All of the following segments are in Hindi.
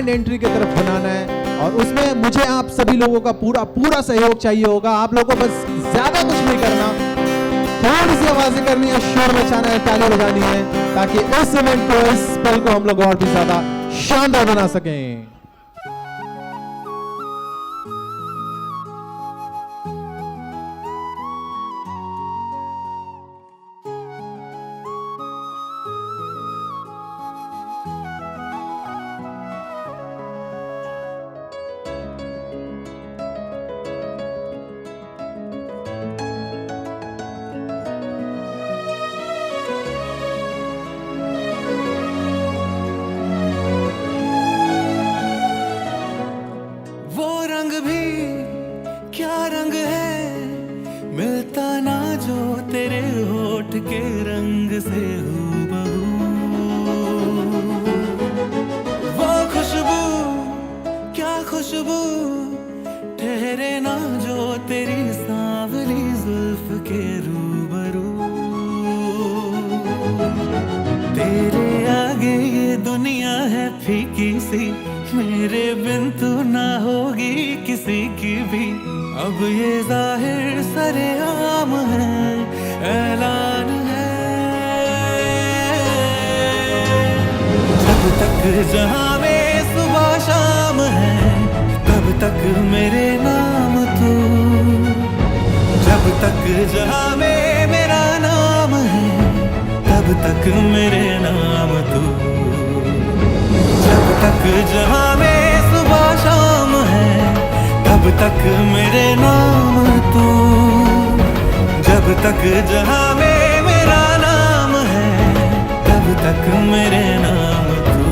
एंट्री की तरफ बनाना है और उसमें मुझे आप सभी लोगों का पूरा सहयोग चाहिए होगा। आप लोगों को बस ज्यादा कुछ नहीं करना, थोड़ी सी आवाजें करनी है, शोर मचाना है, ताली बजानी है, ताकि इस इवेंट को, इस पल को हम लोग और भी ज्यादा शानदार बना सकें। के रंग से हूबहू वो खुशबू, क्या खुशबू ठहरे ना जो तेरी सांवली जुल्फ के रूबरू। तेरे आगे ये दुनिया है फीकी सी, मेरे बिन तू ना होगी किसी की भी। अब ये जाहिर सरेआम है, ऐलान है, जब तक जहां में सुबह शाम है, तब तक मेरे तक जहां में मेरा नाम है, तब तक मेरे नाम तू। जब तक जहां में सुबह शाम है, तब तक मेरे नाम तू। जब तक जहां में मेरा नाम है, तब तक मेरे नाम तू।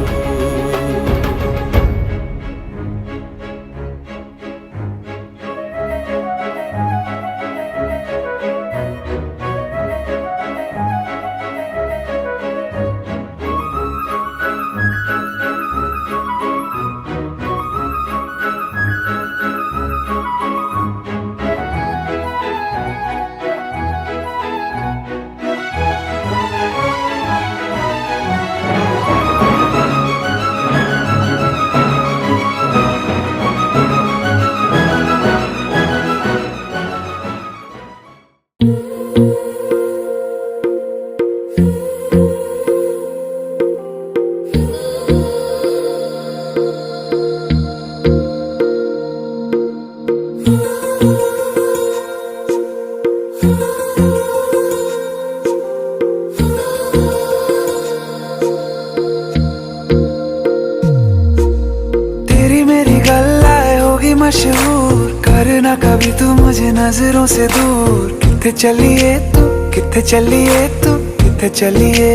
मशहूर करना कभी तू मुझे नजरों से दूर। किथे चलिए तू, किथे चलिए तू, किथे चलिए।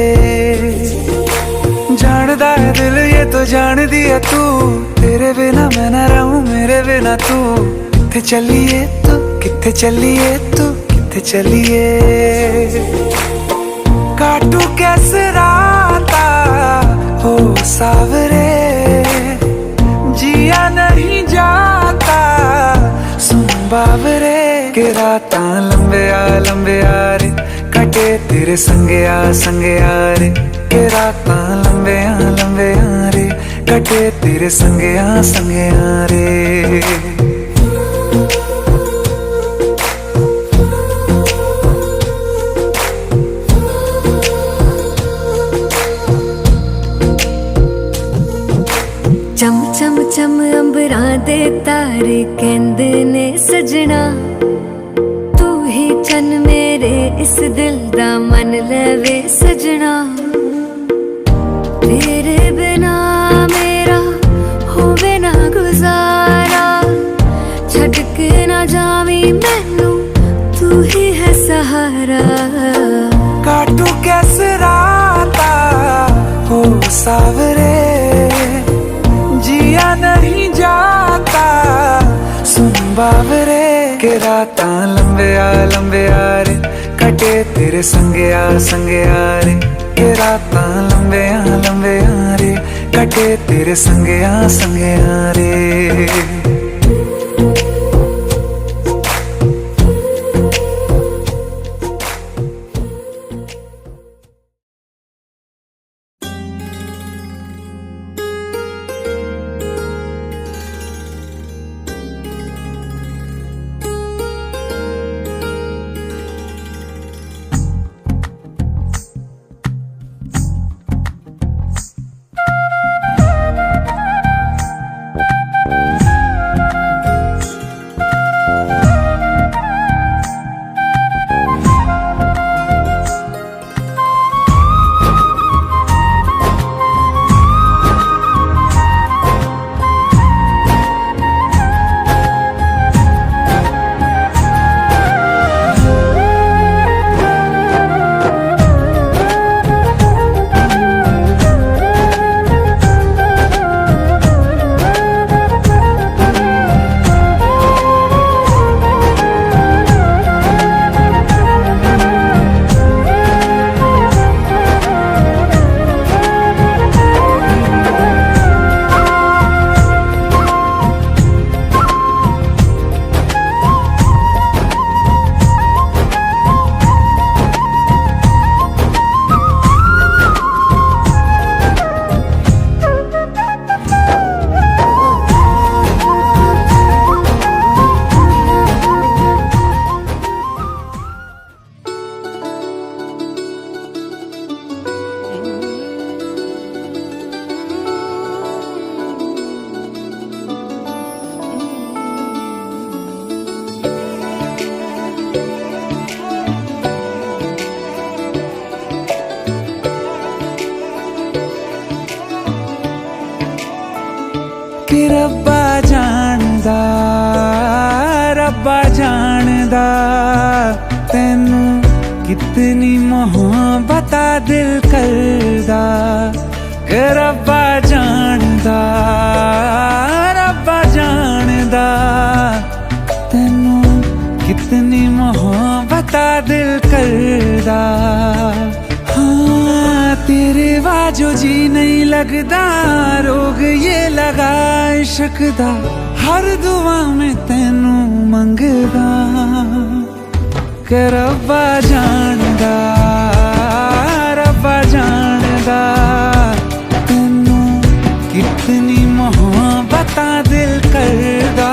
जानदा है दिल ये तो जान दिया तू, तेरे बिना मैं ना रहूं मेरे बिना तू। किथे चलिए तू, किथे चलिए तू, किथे चलिए। काटू कैसे राता हो सावरे, जिया नहीं जाता सुन बाबरे। के राता लंबे आ रे, कटे तेरे संगे आ रे। के राता लंबे आ रे, कटे तेरे संगे आ रे। चम चम चम अंबरां दे तारे कहंदे ने सजना, तू ही चन मेरे इस दिल दा मन लवे सजना। तेरे बिना मेरा होवे ना गुजारा, छड़ के ना जावी मैनू तू ही है सहारा। काटू कैसे राता हो सावरे, जिया नहीं जाता सुन बाबरे। के राता लंबे आ रे, कटे तेरे संगे आ रे। के राता लंबे आ रे, कटे तेरे संगे आ रे। रब्बा जानदा तैनू कितनी मोहब्बत दिल करदा के रब्बा जानदा तैनू कितनी मोहब्बत दिल करदा। हाँ तेरे बाजो जी नहीं लगदा रोग ये लगा इश्क दा हर दुआ में तैनू मंगदा के रब्बा जानदा तैनू कितनी मोहब्बत दिल करदा।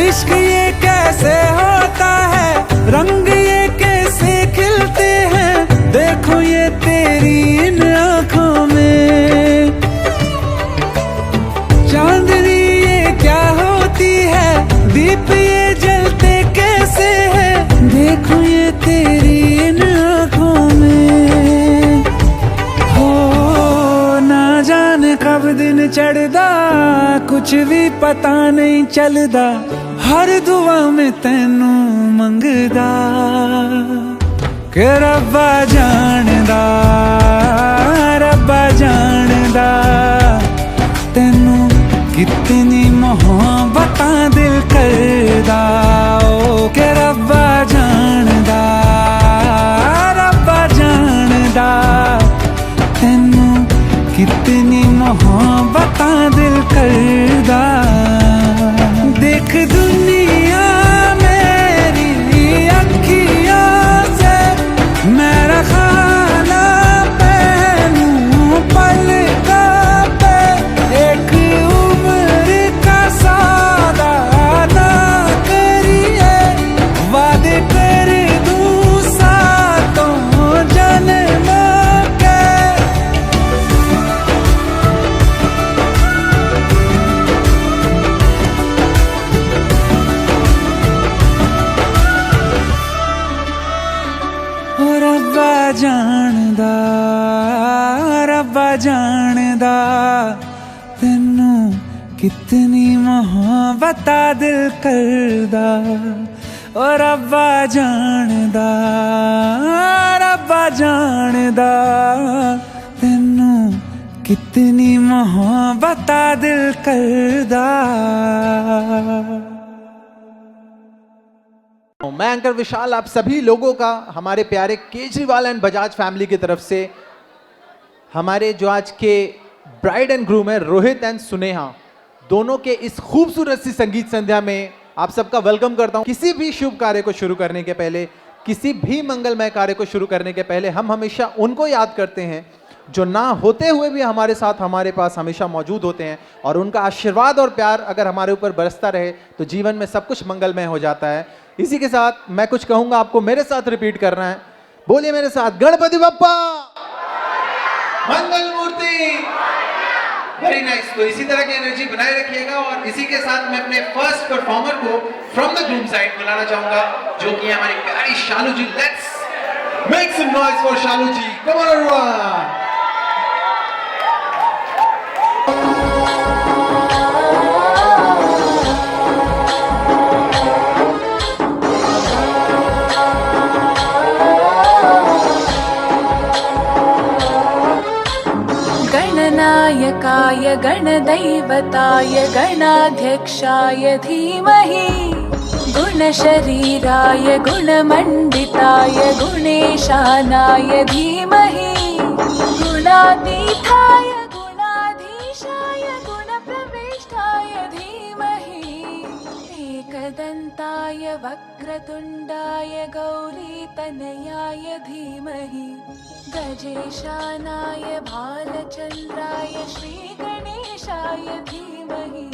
इश्क ये कैसे होता है रंग ये कैसे खिलते हैं देखो ये तेरी इन आँखों में चांदनी ये क्या होती है दीप ये जलते कैसे है देखो ये तेरी इन आँखों में हो ना जाने कब दिन चढ़दा कुछ भी पता नहीं चलदा हर दुआ में तैनू मंगदा के रब्बा जानदा तैनू कितनी मोहब्बत दिल करदा ओ के रब्बा जानदा तैनू कितनी मोहब्बत दिल करदा। देख दुनिया मेरी अखियों से मेरा खाना पहनू पलकों पे एक उम्र का सौदा ना करिए वादे कर दूं सातों जन्मों के। रब्बा जानदा तैनू कितनी मोहब्बत दिल करदा ओ रब्बा जानदा तैनू कितनी मोहब्बत दिल करदा। मैं एंकर विशाल आप सभी लोगों का हमारे प्यारे केजरीवाल एंड बजाज फैमिली की तरफ से हमारे जो आज के ब्राइड एंड ग्रूम है रोहित एंड सुनेहा दोनों के इस खूबसूरत सी संगीत संध्या में आप सबका वेलकम करता हूं। किसी भी शुभ कार्य को शुरू करने के पहले किसी भी मंगलमय कार्य को शुरू करने के पहले हम हमेशा उनको याद करते हैं जो ना होते हुए भी हमारे साथ हमारे पास हमेशा मौजूद होते हैं और उनका आशीर्वाद और प्यार अगर हमारे ऊपर बरसता रहे तो जीवन में सब कुछ मंगलमय हो जाता है। इसी के साथ मैं कुछ कहूंगा आपको मेरे साथ रिपीट करना है। बोलिए मेरे साथ गणपति बप्पा मंगल मूर्ति। Very nice. तो इसी तरह की एनर्जी बनाए रखिएगा और इसी के साथ मैं अपने फर्स्ट परफॉर्मर को फ्रॉम द ग्रूम साइड बुलाना चाहूंगा जो कि हमारी प्यारी Shalu ji. Let's make some noise for Shalu ji. Come on everyone. गणनायकाय गणदैवताय गणाध्यक्षाय धीमहि गुणशरीराय गुणमण्डिताय गुणेशानाय धीमहि गुणातीताय गुणाधीशाय गुणप्र वक्रतुण्डाय गौरीतनयाय धीमहि गजेशानाय भालचन्द्राय श्रीगणेशाय धीमहि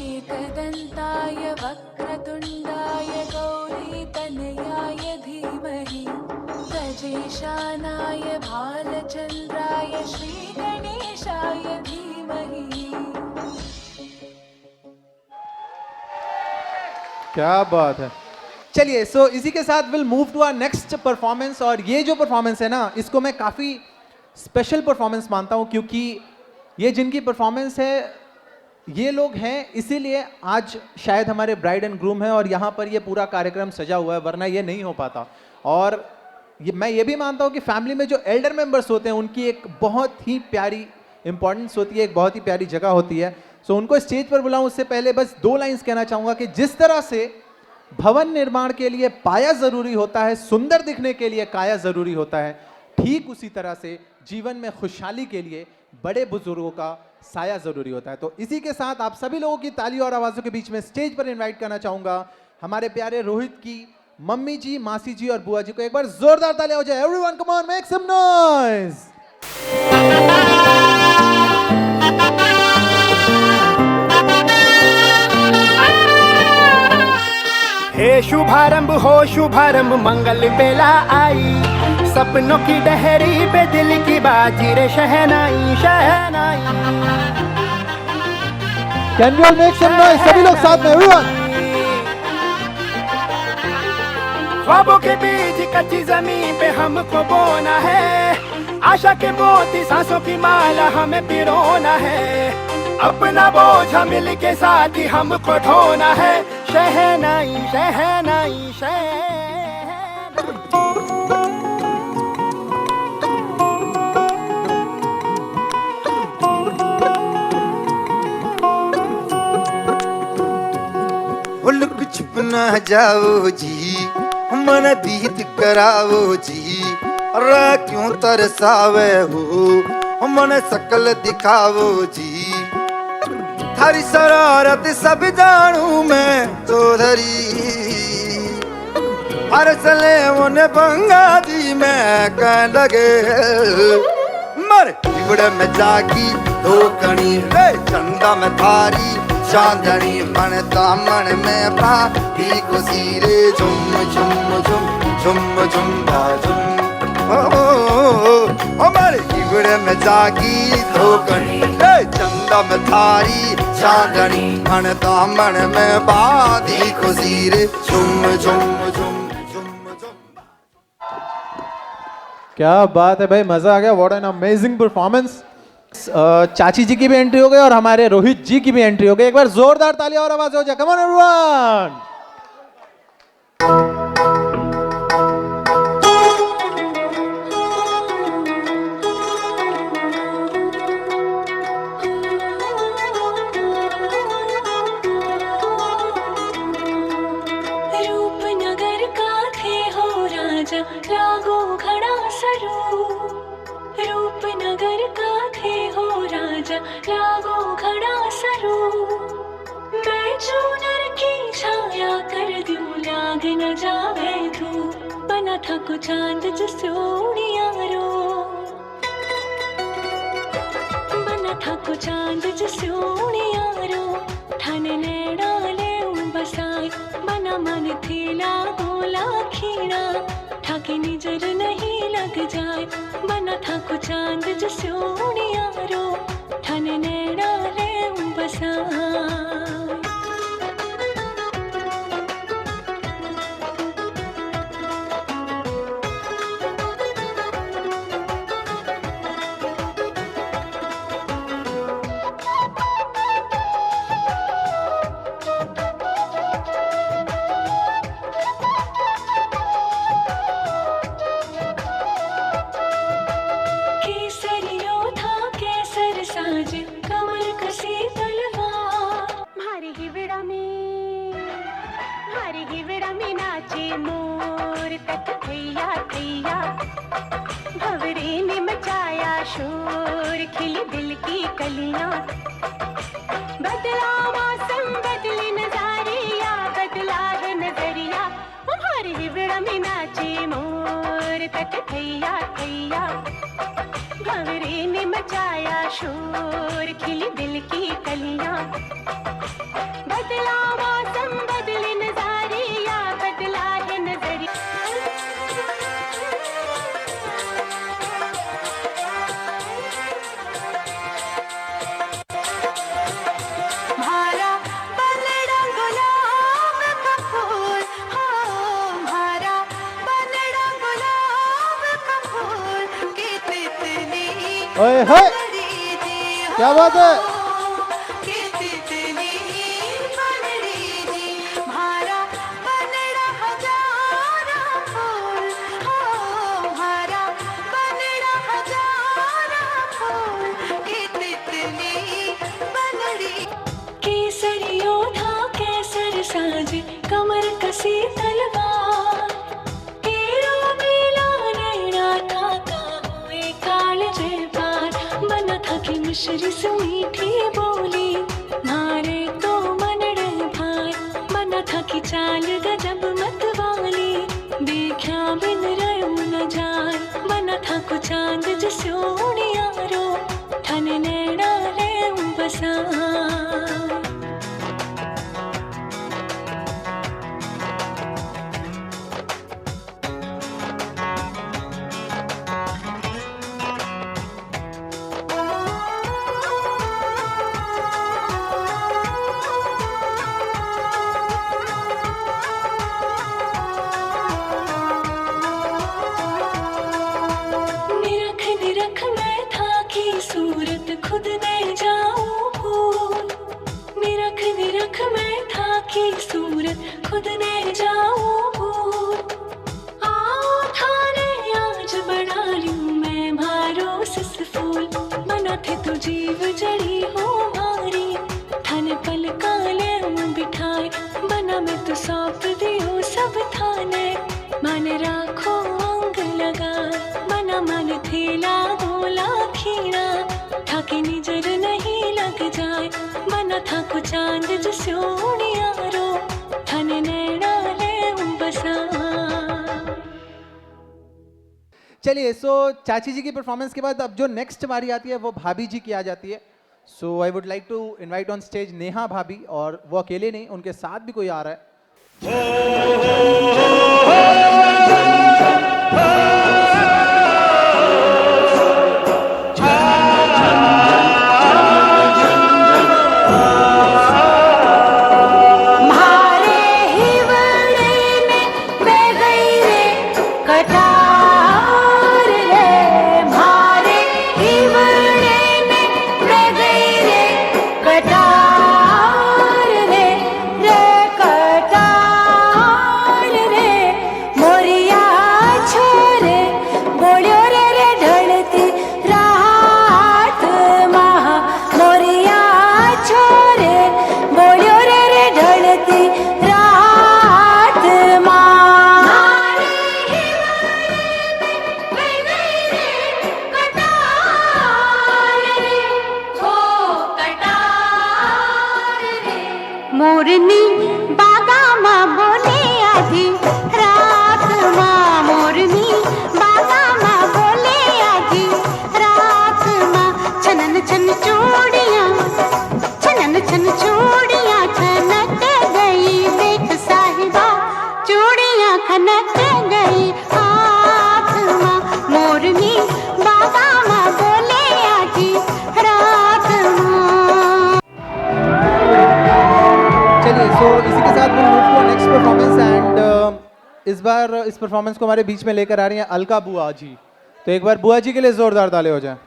एकदन्ताय वक्रतुण्डाय गौरीतनयाय धीमहि गजेशानाय भालचन्द्राय श्रीगणेशाय धीमहि। क्या बात है। चलिए, सो इसी के साथ will move to our next performance. और ये जो परफॉर्मेंस है ना, इसको मैं काफ़ी स्पेशल परफॉर्मेंस मानता हूँ, क्योंकि ये जिनकी परफॉर्मेंस है ये लोग हैं, इसीलिए आज शायद हमारे ब्राइड एंड ग्रूम है और यहाँ पर ये पूरा कार्यक्रम सजा हुआ है, वरना ये नहीं हो पाता। और मैं ये भी मानता हूँ कि फैमिली में जो एल्डर मेंबर्स होते हैं उनकी एक बहुत ही प्यारी इंपॉर्टेंस होती है, एक बहुत ही प्यारी जगह होती है। सो उनको स्टेज पर बुलाऊं उससे पहले बस 2 लाइंस कहना चाहूँगा कि जिस तरह से भवन निर्माण के लिए पाया ज़रूरी होता है, सुंदर दिखने के लिए काया ज़रूरी होता है, ठीक उसी तरह से जीवन में खुशहाली के लिए बड़े बुजुर्गों का साया ज़रूरी होता है। तो इसी के साथ आप सभी लोगों की तालियों और आवाज़ों के बीच में स्टेज पर इन्वाइट करना चाहूँगा हमारे प्यारे रोहित की मम्मी जी, मासी जी और बुआ जी को। एक बार जोरदार तालियां हो जाए। Everyone come on, make some noise. हे शुभारंभ हो शुभारंभ, मंगल बेला आई, सपनों की डहरी पे दिल की बाजी रे शहनाई शहनाई। Can we all make some noise? सभी लोग साथ में, एवरीवन। ख्वाबों के बीज कच्ची जमीन पे हमको बोना है, आशा के मोती सांसों की माला हमें पिरोना है, अपना बोझ मिल के साथ ही हमको ढोना है, शहनाई शहनाई शहनाई। लुक छुप ना जाओ जी, मन दीद कराओ जी, रा क्यों तरसावे हो, मन सकल दिखाओ जी, थारी शरारत सब जानू मैं तो धरी, हर सले मुन बंगा जी मैं कह लगे, मर बिगड़ में जागी धोकनी रे, चंदा में थारी चांदनी, मन दामन में बाती खुशी रे, झुम झुम झुम झुम झुम झुम, हमारे बिगड़ में जागी धोकनी रे, चंदा में थारी चांदनी, मन दामन में बाती खुशी रे, झुम झुम झुम झुम झुम। क्या बात है भाई, मजा आ गया। What an amazing performance. चाची जी की भी एंट्री हो गई और हमारे रोहित जी की भी एंट्री हो गई। एक बार जोरदार तालियां और आवाज हो जाए। Come on everyone. रूपनगर का थे हो राजा, लागो घड़ा सरू, रूपनगर का थे हो राजा, लागो घड़ा सरू, मैं चूनर की छाया कर दूं, लाग न जावे धूप, बना था को चांद जो सोनियारो, बना था को चांद जो सोनियारो, ठन नेड़ा ले बसाई, बना मन थी लागोला खीरा, ठाके निजर नहीं लग जाए, बना था को चांद जो सोनियारो, ठन नेड़ा ले बसाई। मोर तक थैया थैया, भंवरे ने मचाया शोर, खिली दिल की कलियां, बदला मौसम बदले नजारिया, बदला है नजारा। दिया, भंवरे ने मचाया शोर, खिली दिल की कलियां, बदला मौसम बदले नजारिया, बदला है नजरिया। ओए होए, क्या बात है। केसरियो था केसर साज, कमर कसी तलवार, हीरो मिला नैना था हुए कालजे पार, बना था कि मिश्री से मीठी बोली, मारे तो मनड़ भाई, बना था कि चाल गजब मतवाली, देखा बिन रयो न जाए, बना था को चांद जसोनी यारो, ठन नैना ले बसा। निरख निरख मैं था कि सूरत खुद ने जाऊं भूल, निरख निरख मैं था कि सूरत खुद ने जाऊं भूल, आओ थाने आज बना लूं मैं मारो सिस फूल, बना थे तो जीव जड़ी हो मारी, थाने पल काले बिठाए, बना मैं तो सौंप दियो सब थाने, मन राखो अंग लगा, बना मन थेला बोला खीरा, था कि निजर नहीं लग जाए, बना था को चांद जो सोनियारो, थाने नैना ले बसा। चलिए, सो चाची जी की परफॉर्मेंस के बाद अब जो नेक्स्ट बारी आती है वो भाभी जी की आ जाती है। So I would like to invite on stage Neha भाभी, और वो अकेले नहीं, उनके साथ भी कोई आ रहा है। मोरनी बागा मा बोले आधी रात माँ, मोरनी बागा मा बोले आधी रात माँ, छनन छन चूड़ियाँ, छनन छन चूड़ियाँ खनक गई, देख साहिबा चूड़ियाँ खनक गई हाथ माँ, मोरनी बागा मा बोले आधी रात माँ। चलिए, सो इसी के साथ we'll move to our next performance and इस बार इस परफॉर्मेंस को हमारे बीच में लेकर आ रही हैं अलका बुआ जी। तो एक बार बुआ जी के लिए जोरदार ताली हो जाए।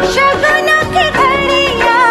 शगुनों की घड़ियाँ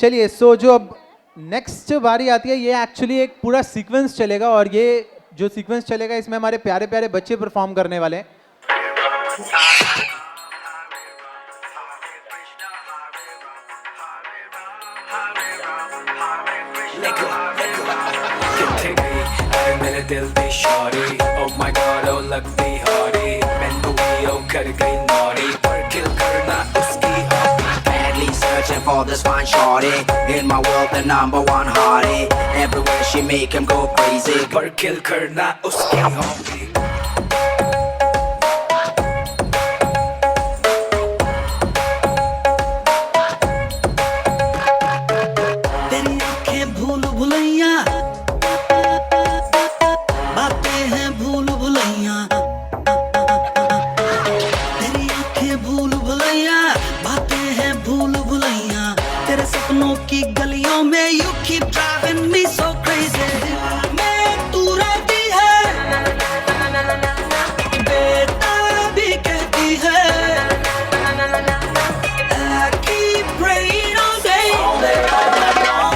चलिए, सो जो अब नेक्स्ट बारी आती है, ये एक्चुअली एक पूरा सीक्वेंस चलेगा और ये जो सीक्वेंस चलेगा इसमें हमारे प्यारे प्यारे बच्चे परफॉर्म करने वाले हैं। मेरे दिल दी sorry, oh my god, oh लगती हॉरी, मैंने भी oh कर गई नॉरी, पर किल करना उसकी hobby. Badly searching for this fine shorty, in my world the number one hottie, everywhere she make him go crazy, पर किल करना उसकी हॉबी। तेरी आंखें भूल भुलैया, बातें हैं भूल भुलैया, तेरी आंखें भूल भुलैया, बातें हैं भूल भुलैया, तेरे सपनों की गलियों में you keep driving me so crazy, मैं तू रहती है, बेटा भी कहती है, I keep praying all day, all day, all day long.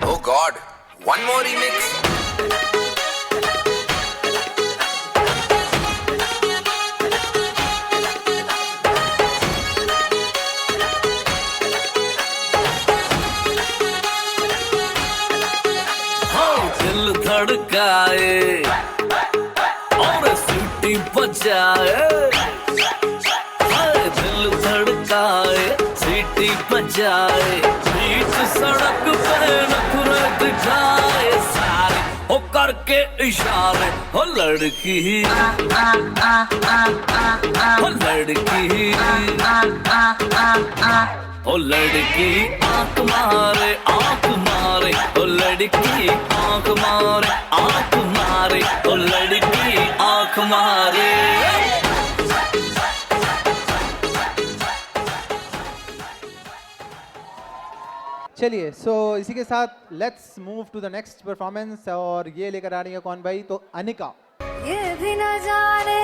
Oh god, one more remix. दिल धड़काए और सीटी बजाए, दिल धड़काए सीटी बजाए, बीच सड़क पे नखरे दिखाए सारे, हो करके इशारे, हो लड़की हो लड़की ओ लड़की आंख मारे आंख मारे, ओ लड़की आंख मारे आंख मारे, ओ लड़की आंख मारे। चलिए, सो इसी के साथ let's move to the next performance, और ये लेकर आ रही है कौन भाई? तो अनिका। ये भी न जाने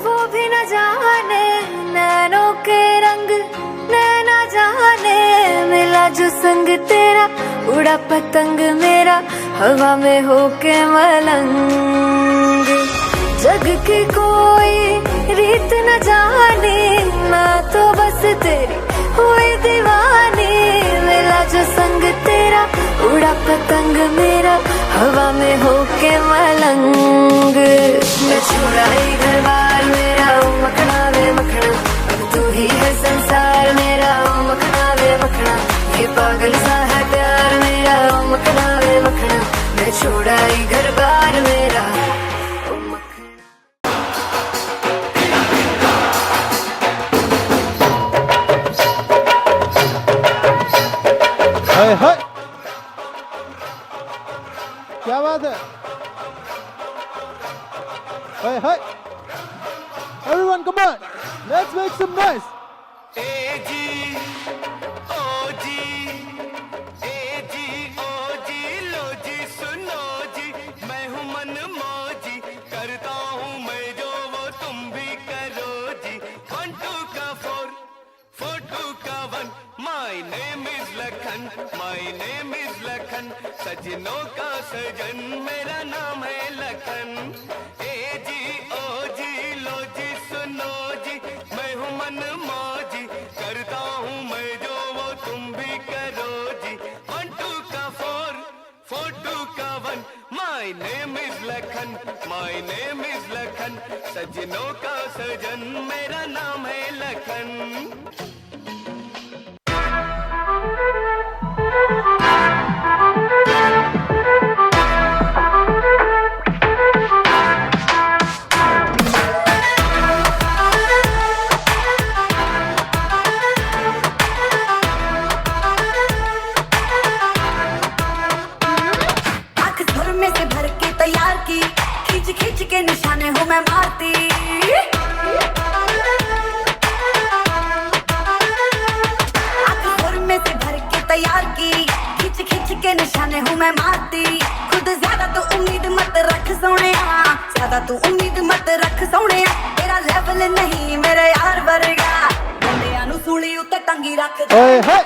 वो भी न जाने, नैनों के रंग नैना जाने, मिला जो संग तेरा उड़ा पतंग मेरा, हवा में होके मलंग, जग की कोई रीत न जाने, मैं तो बस तेरी हुई दीवानी, मिला जो संग तेरा उड़ा पतंग मेरा, हवा में होके मलंग, मैं छुड़ाई घर बार मेरा, मखना वे मखना, अब तू ही है संसार मेरा, मखना वे मखना, ये पागल सा है प्यार मेरा, मखना वे मखना, मैं छुड़ाई घर बार मेरा। हाय हाय, क्या बात है? हाय हाय, everyone come on, let's make some noise. ए जी ओ जी, ए जी ओ जी, लो जी सुनो जी, मैं हूँ मन मौजी, करता हूँ मैं जो वो तुम भी करो जी, 1 2 का 4 4 2 का 1, my name is Lakhan, my name is Lakhan, सजनों का सजन मेरा नाम है लखन, ए जी ओ जी, लो जी सुनो जी, मैं हूँ मन मौजी, करता हूँ मैं जो वो तुम भी करो जी, 1 2 का 4 4 2 का 1, my name is Lakhan, my name is Lakhan, सजनों का सजन मेरा नाम है लखन। में से भर के तैयार की, खींच खींच के निशाने हूँ मैं मारती। आँख में से भर के तैयार की, खींच खींच के निशाने हूँ मैं मारती। खुद ज्यादा तो उम्मीद मत रख सोनिया, ज्यादा तो उम्मीद मत रख सोनिया। तेरा लेवल नहीं मेरे यार वर्गा, बंदियां नू सूली उत्ते टंगी रख दे। ओए होए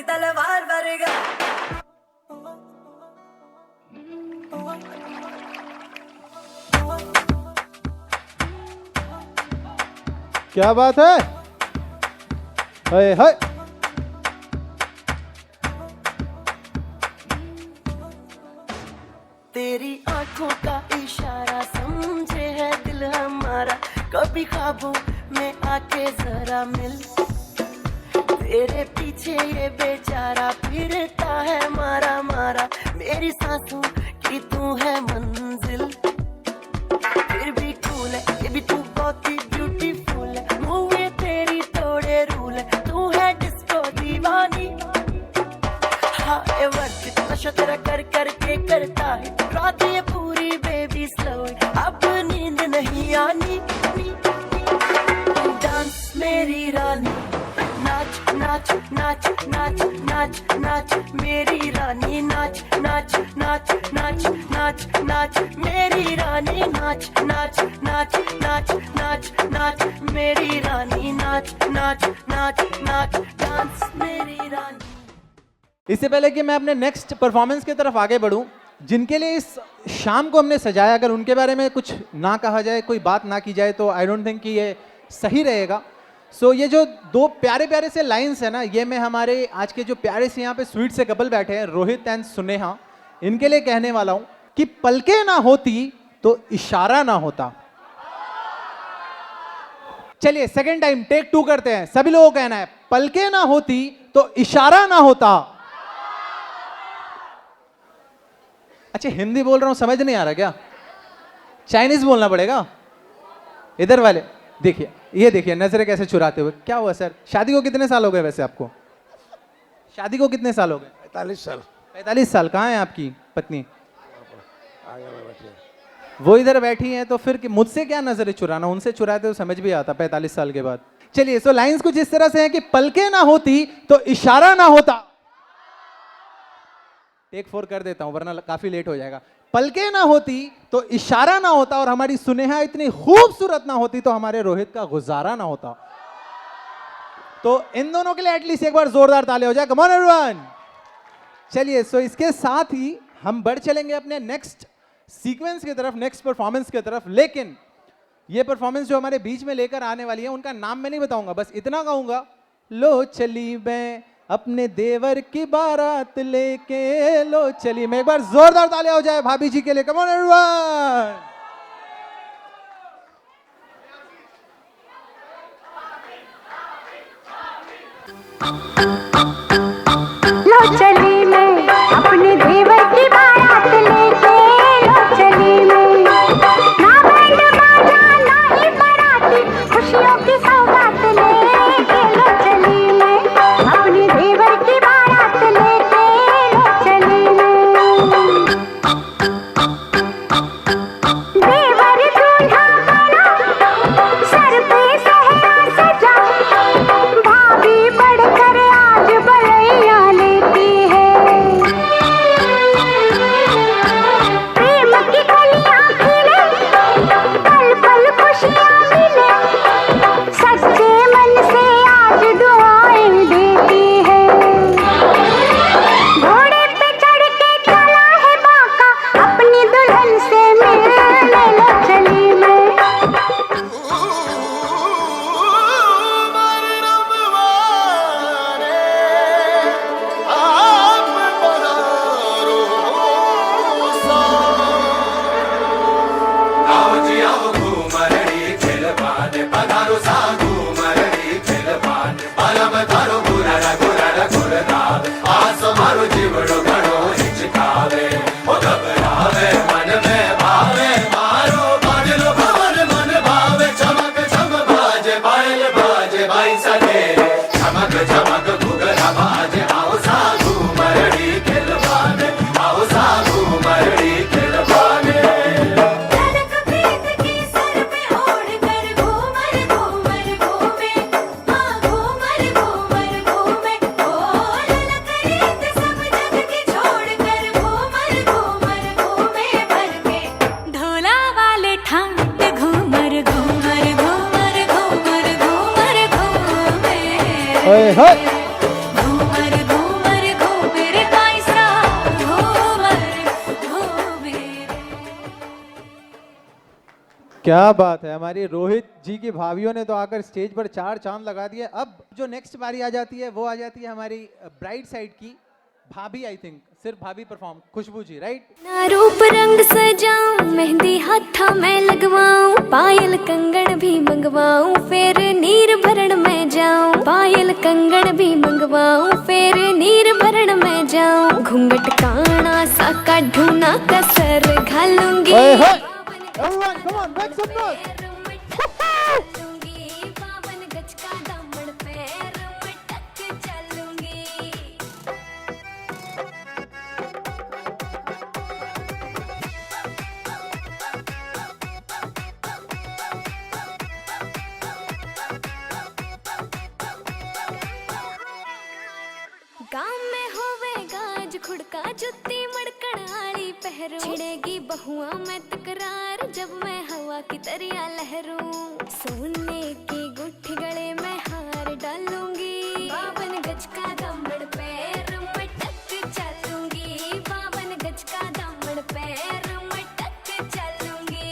तलवार वर्गा। क्या बात है? हाय हाय तेरी आंखों का इशारा समझे है दिल हमारा, कभी ख्वाबों में आके जरा मिल। तेरे पीछे ये बेचारा फिरता है मारा मारा, मेरी सांसों की तू है मंजिल। फिर भी कूल है ये भी तू बहुत ही ब्यूटीफुल है, मुझे तेरी तोड़े रूल है, तू है डिस्को दीवानी। हाँ ये वर्क नशा तेरा कर कर के करता है, रात ये पूरी बेबी स्लो, अब नींद नहीं आनी। डांस मेरी रानी, नाच नाच नाच नाच नाच नाच मेरी रानी, नाच नाच नाच नाच नाच नाच मेरी रानी, नाच नाच नाच नाच नाच नाच मेरी रानी, नाच नाच नाच नाच डांस मेरी रानी। इससे पहले कि मैं अपने नेक्स्ट परफॉर्मेंस की तरफ आगे बढ़ूं, जिनके लिए इस शाम को हमने सजाया, अगर उनके बारे में कुछ ना कहा जाए, कोई बात ना की जाए, तो आई डोंट थिंक कि ये सही रहेगा। सो ये जो दो प्यारे प्यारे से लाइंस है ना, ये मैं हमारे आज के जो प्यारे से यहाँ पे स्वीट से कपल बैठे हैं, रोहित एंड सुनेहा, इनके लिए कहने वाला हूं कि पलके ना होती तो इशारा ना होता। चलिए सेकेंड टाइम टेक 2 करते हैं, सभी लोगों को कहना है पलके ना होती तो इशारा ना होता। अच्छा हिंदी बोल रहा हूं, समझ नहीं आ रहा क्या? चाइनीज बोलना पड़ेगा? इधर वाले देखिए, ये देखिए नजरें कैसे चुराते हुए। क्या हुआ सर, शादी को कितने साल हो गए वैसे आपको? शादी को कितने साल हो गए? 45 साल। 45 साल। कहाँ है आपकी पत्नी? वो इधर बैठी हैं, तो फिर मुझसे क्या नजरें चुराना, उनसे चुराते तो समझ भी आता 45 साल के बाद। चलिए सो लाइंस कुछ इस तरह से हैं कि पलके ना होती तो इशारा ना होता। टेक 4 कर देता हूं वरना काफी लेट हो जाएगा। पलके ना होती तो इशारा ना होता, और हमारी सुनेहा इतनी खूबसूरत ना होती तो हमारे रोहित का गुजारा ना होता। तो इन दोनों के लिए एटलीस्ट एक बार जोरदार ताली हो जाए। Come on everyone. चलिए सो इसके साथ ही हम बढ़ चलेंगे अपने नेक्स्ट सीक्वेंस की तरफ, नेक्स्ट परफॉर्मेंस की तरफ। लेकिन ये परफॉर्मेंस जो हमारे बीच में लेकर आने वाली है, उनका नाम मैं नहीं बताऊंगा, बस इतना कहूंगा, लो चली मैं अपने देवर की बारात लेके, लो चली मैं। एक बार जोरदार तालियां हो जाए भाभी जी के लिए। कम ऑन एवरीवन। लो चली मैं अपने देवर की बारात लेके, लो चली मैं, ना बैंड बाजा ना ही बाराती, खुशियों की सौगात लेके, लो चली मैं अपने देवर की बारात लेके, लो चली मैं। देवर दूल्हा बना, सर पे सहरा सजा, भाभी बढ़कर आज बलैया लेती है। ओए होए घूमर घूमर घूमर कैसा घूमर घूमर। क्या बात है, हमारी रोहित जी की भाभियों ने तो आकर स्टेज पर 4 चांद लगा दिए। अब जो नेक्स्ट बारी आ जाती है वो आ जाती है हमारी ब्राइड साइड की भाभी। आई थिंक सिर्फ भाभी परफॉर्म, खुशबू जी, राइट? ना रूप रंग सजाऊं, मेहंदी हाथा में लगवाऊं, पायल कंगन भी मंगवाऊं, फिर नीर भरण में जाऊं, पायल कंगन भी मंगवाऊं, फिर नीर भरण में जाऊं, घूंघट काना सा का ढूना कसर घालूंगी, ओए होए everyone come on make some noise. बावन गज का दामन पैर मटक चलूंगी। गाँव में होवेगा आज खुड़का, जुत्ती मड़कण आली पहरू, छिड़ेगी बहुआ में तकरार जब मैं हवा की तरिया लहरूं, सोने की गुट्ठी गले में हार डालूंगी, 52 गज का दामन पैर मटक चलूंगी, 52 गज का दामन पैर मटक चलूंगी।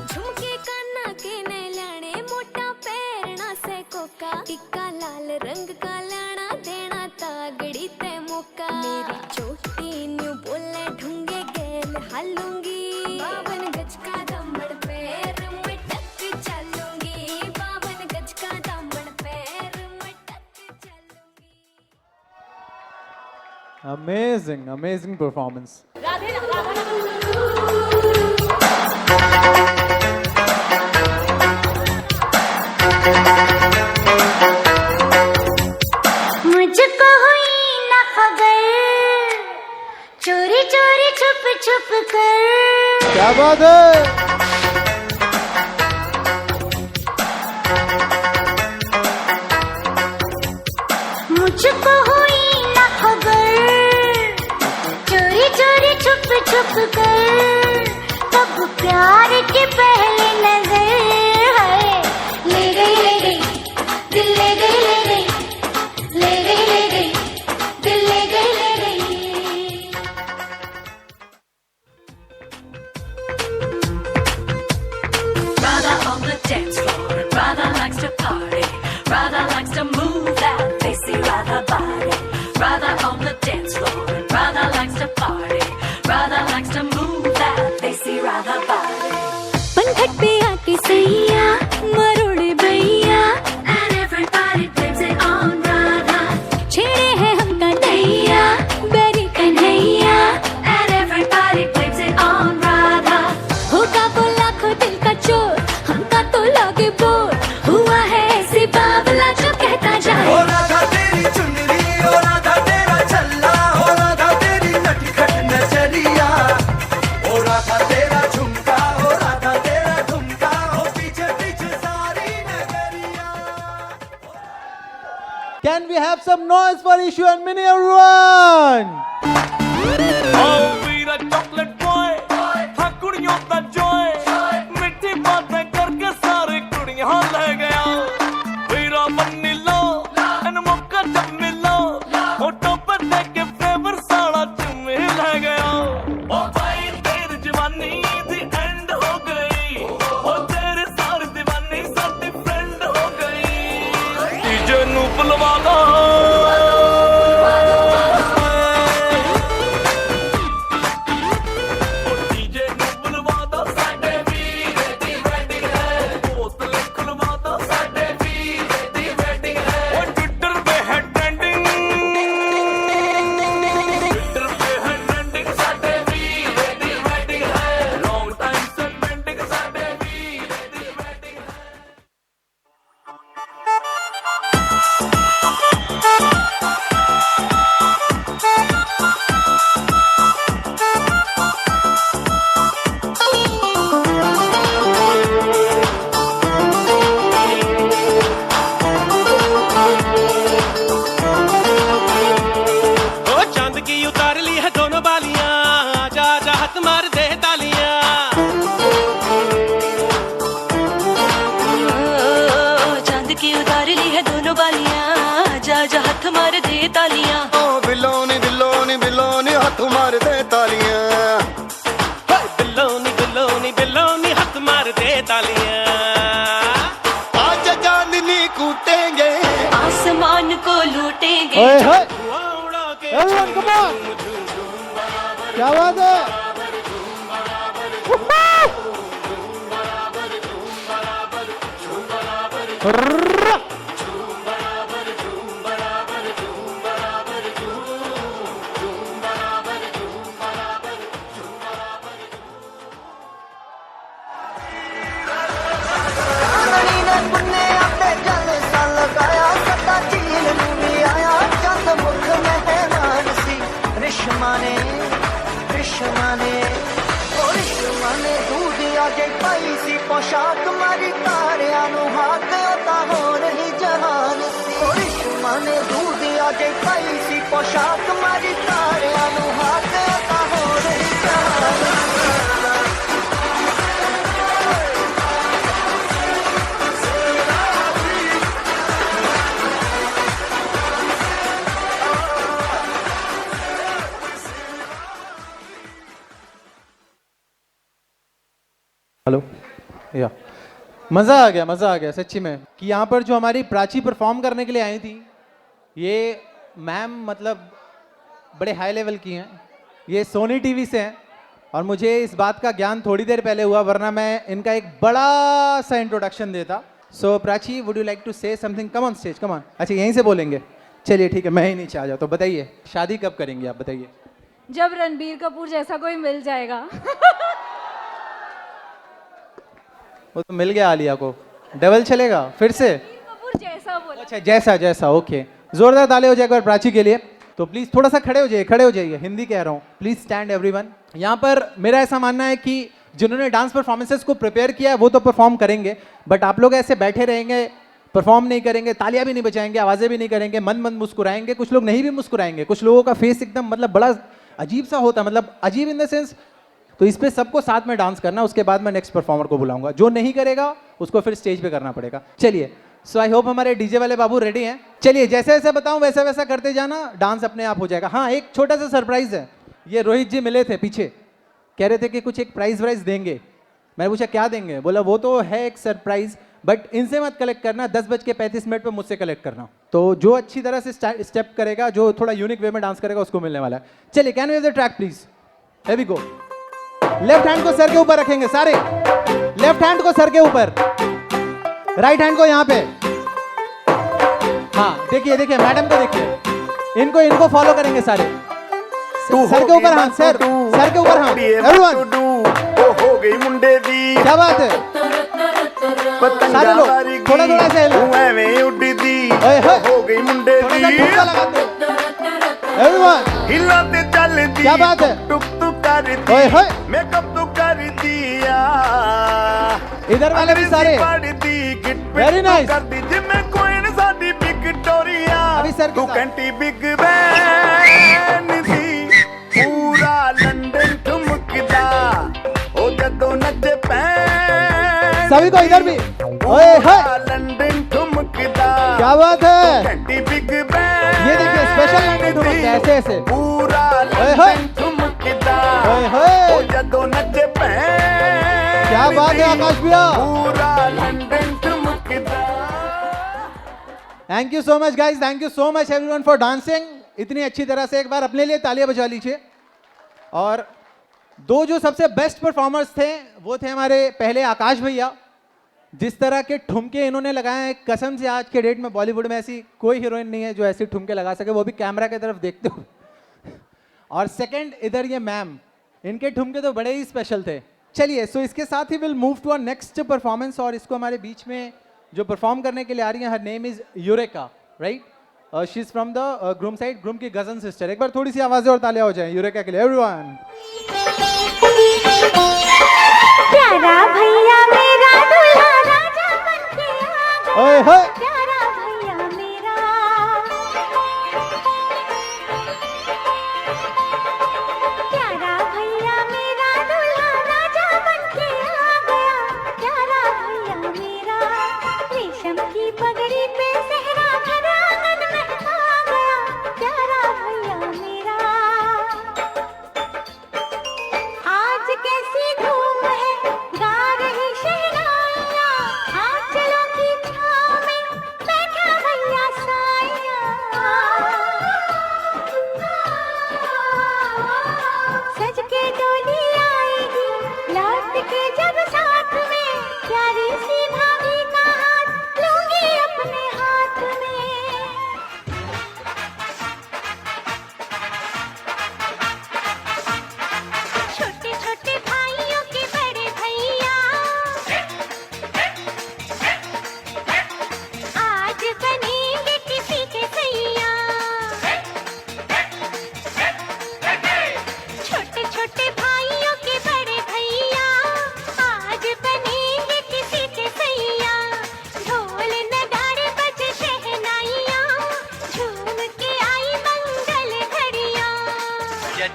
झुमके काना के ने लाने, मोटा पैरना से कोका, टिक्का लाल रंग का लाना, देना तागड़ी ते मौका, मेरी चोटी न्यू बोले ढूंगे गेल हालूंगी, 52 गज का दामन पैर मटक चलूंगी, 52 गज का दामन पैर मटक चलूंगी। Amazing amazing performance. मुझको हुई न खबर, चोरी चोरी छुप छुप कर, क्या बात है, मुझको हुई न खबर, चोरी चोरी छुप छुप कर, तब प्यार की पहली नजर है, ले गई दिल ले गई ले गई दिल ले गई। Radha on the dance floor, Radha likes to party, Radha likes to move that fancy Radha body. Radha on the dance floor, Radha likes to party, Radha likes to move that fancy Radha body. पनघट पे आके सैया मरोड़े भैया, And everybody blames it on Radha, छेड़े है हमका नैया बैरी Kanhaiya, and everybody blames it on Radha. होगा वो लाखों दिल का चोर, हमका तो लगे बोर, हुआ है ऐसे बावला जो कहता जाए, हो राधा तेरी चुनरी, हो राधा तेरा छल्ला, हो राधा तेरी नटखट नजरिया, हो राधा तेरा झुमका, हो राधा तेरा ठुमका, हो पीछे पीछे सारी नगरिया। Can we have some noise for Ishu and Mini, everyone? Veera chocolate boy था कुड़ियों का जॉय, मिठी बातें करके सारी कुड़ियां ले गया, वीरा बन्नी लो एन मौका जब मिलो, फोटो पर देख के फेवर सारा चुम्मे ले गया, ओ भाई तेरी जवानी दी एंड हो गई, ओ तेरे सारी दीवानी साडी फ्रेंड हो गई, डीजे नू बुलवा दो हाथ मार दे तालियां। ओ बिलोनी बिलोनी बिलोनी हाथ मार दे तालियां। बिलोनी बिलोनी बिलोनी हाथ मार दे तालियां। आज चांदनी कूटेंगे, आसमान को लूटेंगे। ओए होए, धुआं उड़ा के everyone come on, क्या बात है? रर्रा। पोशाक मारी तारिया नु हाथ अता हो रही जहान सी। रिश्मा ने दूध आजे पाई सी पोशाक मारी तारिया नु हाथ अता हो रही जहान हेलो या मज़ा आ गया सच्ची में कि यहाँ पर जो हमारी प्राची परफॉर्म करने के लिए आई थी, ये मैम मतलब बड़े हाई लेवल की हैं, ये सोनी टीवी से हैं और मुझे इस बात का ज्ञान थोड़ी देर पहले हुआ, वरना मैं इनका एक बड़ा सा इंट्रोडक्शन देता। So Prachi, would you like to say something? Come on stage, come on. अच्छा यहीं से बोलेंगे, चलिए ठीक है, मैं ही नीचे आ जाता। तो बताइए शादी कब करेंगे आप, बताइए। जब रणबीर कपूर जैसा कोई मिल जाएगा। वो तो मिल गया आलिया को, डबल चलेगा फिर से? कपूर जैसा बोला। अच्छा जैसा ओके। जोरदार ताली हो जाए एक बार प्राची के लिए। तो प्लीज थोड़ा सा खड़े हो जाइए, हिंदी कह रहा हूँ। Please stand everyone. यहाँ पर मेरा ऐसा मानना है कि जिन्होंने डांस परफॉर्मेंसेस को प्रिपेयर किया है वो तो परफॉर्म करेंगे, बट आप लोग ऐसे बैठे रहेंगे, परफॉर्म नहीं करेंगे, तालियां भी नहीं बजाएंगे, आवाजें भी नहीं करेंगे, मन मुस्कुराएंगे, कुछ लोग नहीं भी मुस्कुराएंगे, कुछ लोगों का फेस एकदम मतलब बड़ा अजीब सा होता है, मतलब अजीब इन द सेंस। तो इस पे सबको साथ में डांस करना, उसके बाद मैं नेक्स्ट परफॉर्मर को बुलाऊंगा। जो नहीं करेगा उसको फिर स्टेज पे करना पड़ेगा। चलिए, सो आई होप हमारे डीजे वाले बाबू रेडी हैं। चलिए जैसे जैसे बताऊं वैसा वैसा करते जाना, डांस अपने आप हो जाएगा। हाँ, एक छोटा सा सरप्राइज है, ये रोहित जी मिले थे पीछे, कह रहे थे कि कुछ एक प्राइज वाइज देंगे। मैंने पूछा क्या देंगे, बोला वो तो है एक सरप्राइज, बट इनसे मत कलेक्ट करना, 10:35 पे मुझसे कलेक्ट करना। तो जो अच्छी तरह से स्टेप करेगा, जो थोड़ा यूनिक वे में डांस करेगा, उसको मिलने वाला है। चलिए, can we have the track please? Here we go. Left hand को सर के ऊपर रखेंगे सारे, लेफ्ट हैंड को सर के ऊपर, राइट हैंड को यहाँ पे। हाँ देखिए देखिए, मैडम को देखिए, इनको फॉलो करेंगे सारे। सर के ऊपर हाथ, सर के ऊपर हाथ। एवरीवन, हो गई मुंडे दी, क्या बात है? सारे लोग थोड़ा थोड़ा से एवें उड़दी, हो गई मुंडे दी। एवरीवन हिला ते चलदी, क्या बात है? टुक टुक करदी, ओए होए, मेकअप तो कर दिया, इधर वाले भी सारे। Very nice. कर दी जिम्मे कोइन साडी विक्टोरिया, अभी सर तू कंटी बिग बैन दी, पूरा लंदन ठुमकदा, ओ जदों नचे पैन, सभी को इधर भी। ओए होए, लंदन ठुमकदा, क्या बात है? कंटी बिग बैन, ये देखिए स्पेशल लंदन ठुमकदा, ऐसे ऐसे पूरा लंदन ठुमकदा, ओए होए, ओ जदों नचे पैन, क्या बात है आकाश भैया? पूरा लंदन ठुमकदा। Thank you so much guys, thank you so much everyone for dancing इतनी अच्छी तरह से। एक बार अपने लिए तालियां बजा लीजिए। और दो जो सबसे बेस्ट परफॉर्मर्स थे वो थे हमारे पहले आकाश भैया, जिस तरह के ठुमके इन्होंने लगाए हैं, कसम से आज के डेट में बॉलीवुड में ऐसी कोई हीरोइन नहीं है जो ऐसे ठुमके लगा सके, वो भी कैमरा की तरफ देखते हुए। और सेकंड इधर ये मैम, इनके ठुमके तो बड़े ही स्पेशल थे। चलिए, सो इसके साथ ही will move to our next performance. और इसको हमारे बीच में जो परफॉर्म करने के लिए आ रही है, her name is eureka, right? She is from the groom side, groom की कजन सिस्टर। एक बार थोड़ी सी आवाजें और तालियां हो जाएं यूरेका के लिए, एवरीवन। प्यारा भैया मेरा दूल्हा राजा बनके आ गया, ओए होए, प्यारा भैया मेरा, प्यारा भैया मेरा दूल्हा राजा बनके आ गया, प्यारा भैया मेरा, रेशम की पगड़ी पे सहरा भरा आंगन में आ गया,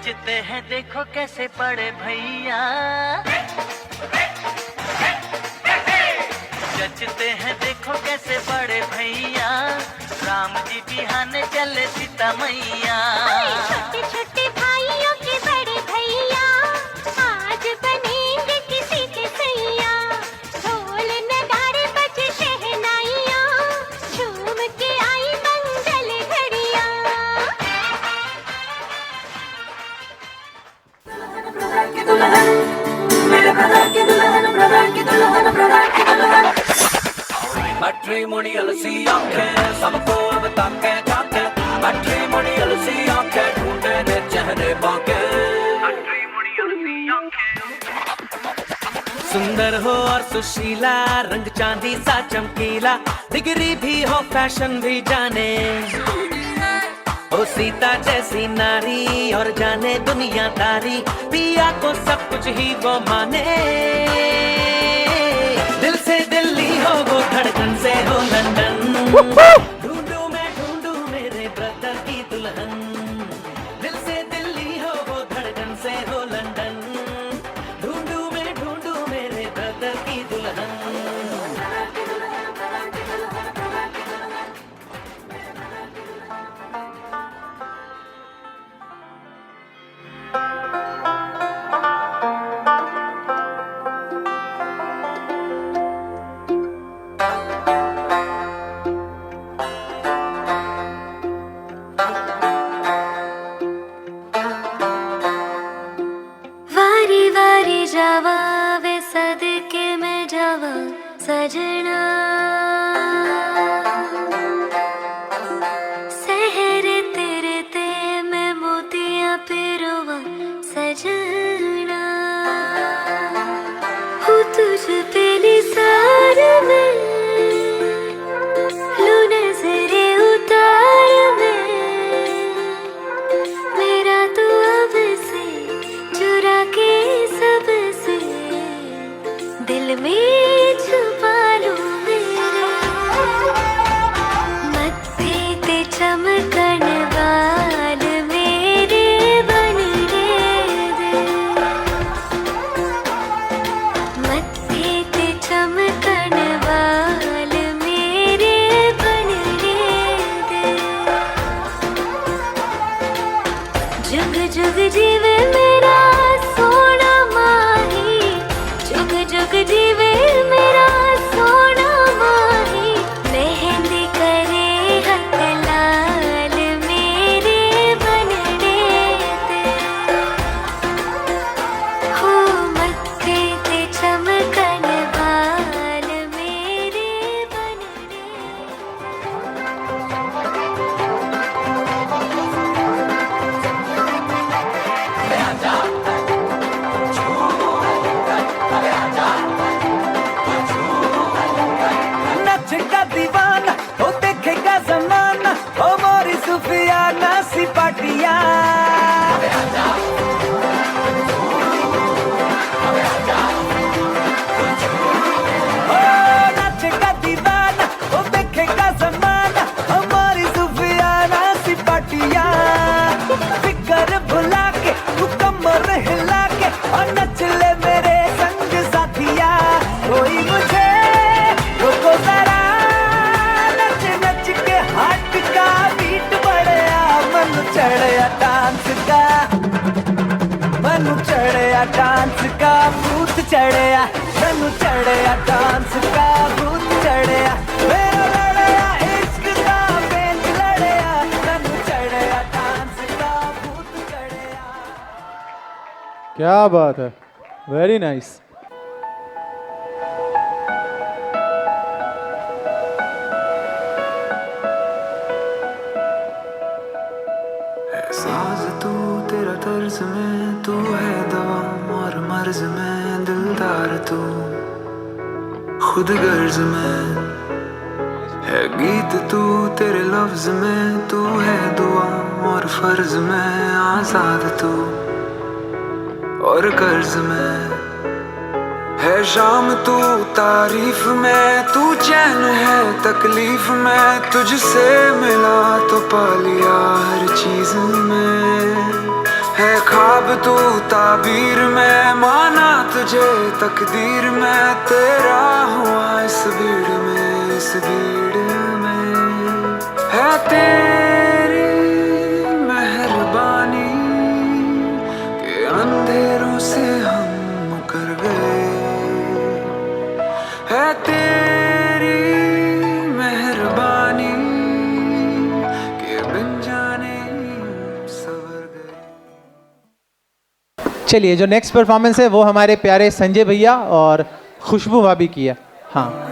जचते हैं देखो कैसे पड़े भैया, जचते हैं देखो कैसे बड़े भैया, राम जी बिहाने चले सीता मैया। छोटे छोटे भाइयों के बड़े भैया, आज बनेंगे किसी के सैया। ढोल नगाड़े बजे शहनाइयाँ, झूम के आई मंगल घड़िया। मेरे ब्रदर की दुल्हन, ब्रदर की दुल्हन, ब्रदर की दुल्हन। मैट्रिमोनियल सी आंखें सबको अब ताके ताके, मैट्रिमोनियल सी आंखें ढूंढे ने चेहरे बाके। सुंदर हो और सुशीला, रंग चांदी सा चमकीला, डिग्री भी हो फैशन भी जाने, ओ सीता जैसी नारी और जाने दुनियादारी, पिया को सब कुछ ही वो माने। दिल से दिल्ली हो वो धड़कन से हो लंदन, ढूंढूं मैं ढूंढूं मेरे ब्रदर की दुल्हन। दिल से दिल्ली हो वो धड़कन से हो लंदन, ढूंढूं मैं ढूंढूं मेरे ब्रदर की दुल्हन। वारी वारी जावा वे सदके में जावा सजना, सहरे तेरे ते मैं मोतियां पिरोवा सजना। हूँ तुझ पे निसार में, लू नजरे उतार में, मेरा तू अब से चुरा के सबसे दिल में छुपा लूं मेरे। मत्थे ते चमकन बाल मेरे बनने दे, मत्थे ते चमकन बाल मेरे बनने दे। जुग जुग जीवे मेरा सोना माही, जुग जुग जीवे मेरा सोना माही, मेहंदी करे हथ लाल मेरे बनने दे। हो मत्थे ते चमकन बाल मेरे बनने दे। नचेगा दीवाना ओ देखेगा जमाना, ओ मोरी सुफियाना सी पाटिया। ओ नचेगा दीवाना ओ देखेगा जमाना, ओ मोरी सुफियाना सी पाटिया। फिकर भुला के तू कमर हिला के और नच ले मेरे संग साथिया। कोई मुझे रोको जरा, नच नच के हाथ का बीट बढ़िया, मन चढ़या डांस का, मन चढ़या डांस का भूत चढ़या, मन चढ़या डांस का भूत चढ़या। मेरा लड़या इश्क का पेंच लड़या, मन चढ़या डांस का भूत चढ़या। क्या बात है, वेरी नाइस। साज तू तेरा तर्ज में, तू है दवा और मर्ज में, दिलदार तू खुद गर्ज में है गीत तू, तेरे लफ्ज में तू है दुआ और फर्ज में, आजाद तू और कर्ज में है शाम तू, तारीफ में तू चैन है तकलीफ में, तुझसे मिला तो पा लिया हर चीज में है खा ख्वाब तू ताबीर में माना तुझे तकदीर में तेरा हुआ इस भीड़ में, इस भीड़ में है तेरी मेहरबानी कि अंधेरों से हम मुकर गए, है तेरी मेहरबानी कि बिन जाने सवर गए। चलिए जो नेक्स्ट परफॉर्मेंस है वो हमारे प्यारे संजय भैया और खुशबू भाभी की है। हाँ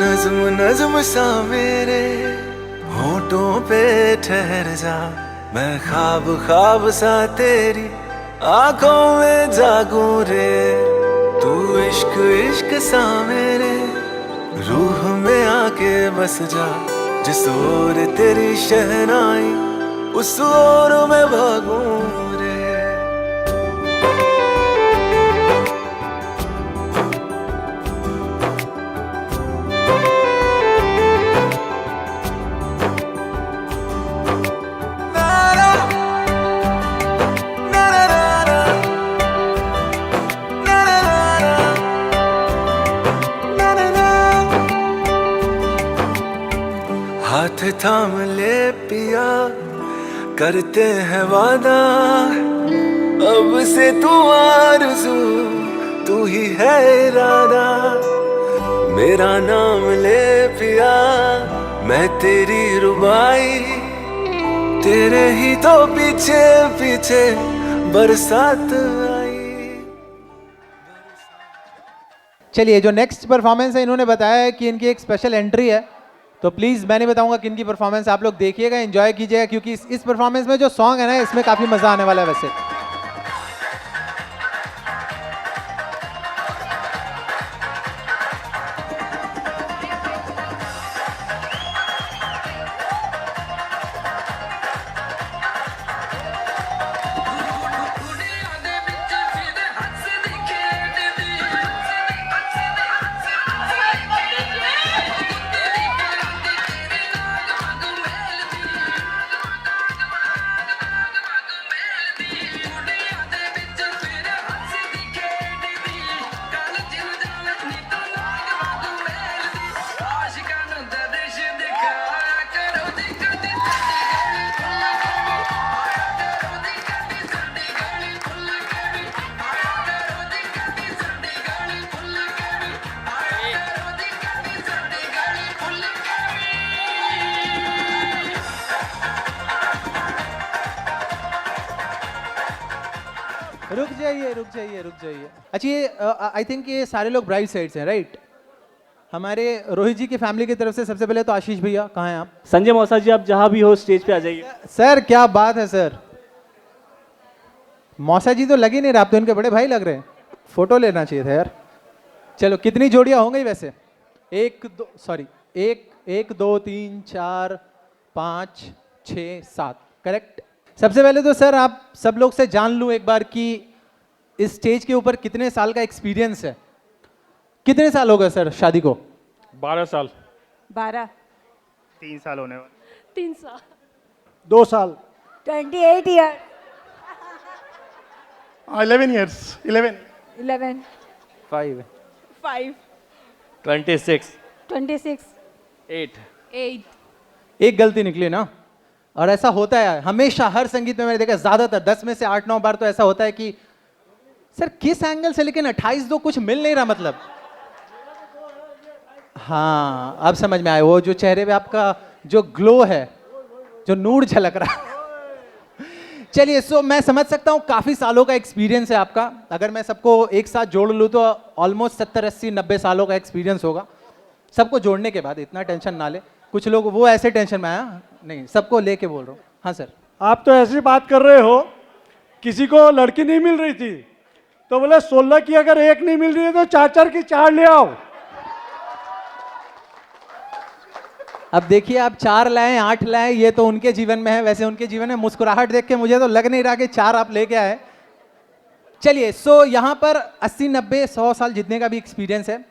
नज़्म नज़्म सा मेरे होठों पे ठहर जा, मैं ख्वाब ख्वाब सा तेरी आंखों में जागूं रे, तू इश्क इश्क सा मेरे रूह में आके बस जा, जिस ओर तेरी शहनाई उस ओर मैं भागूं रे। हाथ थाम ले पिया करते हैं वादा, अब से तू आरज़ू तू ही है इरादा, मेरा नाम ले पिया मैं तेरी रुबाई, तेरे ही तो पीछे पीछे बरसात आई। चलिए जो नेक्स्ट परफॉर्मेंस है इन्होंने बताया है कि इनकी एक स्पेशल एंट्री है, तो प्लीज़ मैं नहीं बताऊंगा कि इनकी परफॉर्मेंस आप लोग देखिएगा, एंजॉय कीजिएगा, क्योंकि इस परफॉर्मेंस में जो सॉन्ग है ना इसमें काफ़ी मज़ा आने वाला है वैसे। रुक जाइए। अच्छा ये आई थिंक ये सारे लोग ब्राइड साइड्स हैं, राइट? हमारे रोहित जी की फैमिली की तरफ से सबसे पहले तो आशीष भैया, कहाँ हैं आप? संजय मौसा जी आप जहाँ भी हो स्टेज पे आ जाइए। सर क्या बात है सर, मौसा जी तो लग ही नहीं रहे, आप तो इनके बड़े भाई लग रहे हैं, फोटो लेना चाहिए था यार। चलो कितनी जोड़ियाँ होंगी वैसे? एक दो तीन चार 5 6 7, करेक्ट। सबसे पहले तो सर आप सब लोग से जान लूँ एक बार कि इस स्टेज के ऊपर कितने साल का एक्सपीरियंस है? कितने साल हो गए सर शादी को? 12 साल। 12। 3 साल होने वाले। 3 साल। 2 साल। 28 ईयर। 11 years। 11। 5। 26। 8। एक गलती निकली ना, और ऐसा होता है हमेशा हर संगीत में मैंने देखा, ज्यादातर 10 में से 8-9 बार तो ऐसा होता है कि सर किस एंगल से, लेकिन 28 दो कुछ मिल नहीं रहा मतलब। हाँ अब समझ में आया, वो जो चेहरे पे आपका जो ग्लो है, जो नूर झलक रहा। चलिए सो मैं समझ सकता हूँ काफी सालों का एक्सपीरियंस है आपका, अगर मैं सबको एक साथ जोड़ लूँ तो ऑलमोस्ट 70 80 90 सालों का एक्सपीरियंस होगा सबको जोड़ने के बाद। इतना टेंशन ना ले, कुछ लोग वो ऐसे टेंशन में आया नहीं, सबको लेके बोल रहा हूँ। हाँ सर। आप तो ऐसी बात कर रहे हो, किसी को लड़की नहीं मिल रही थी तो बोले 16 की अगर एक नहीं मिल रही है तो 4 की 4 ले आओ। अब देखिए आप 4 लाएं 8 लाएं, ये तो उनके जीवन में है, वैसे उनके जीवन में मुस्कुराहट देख के मुझे तो लग नहीं रहा कि 4 आप लेके आए। चलिए, सो यहाँ पर 80 90 100 साल जितने का भी एक्सपीरियंस है,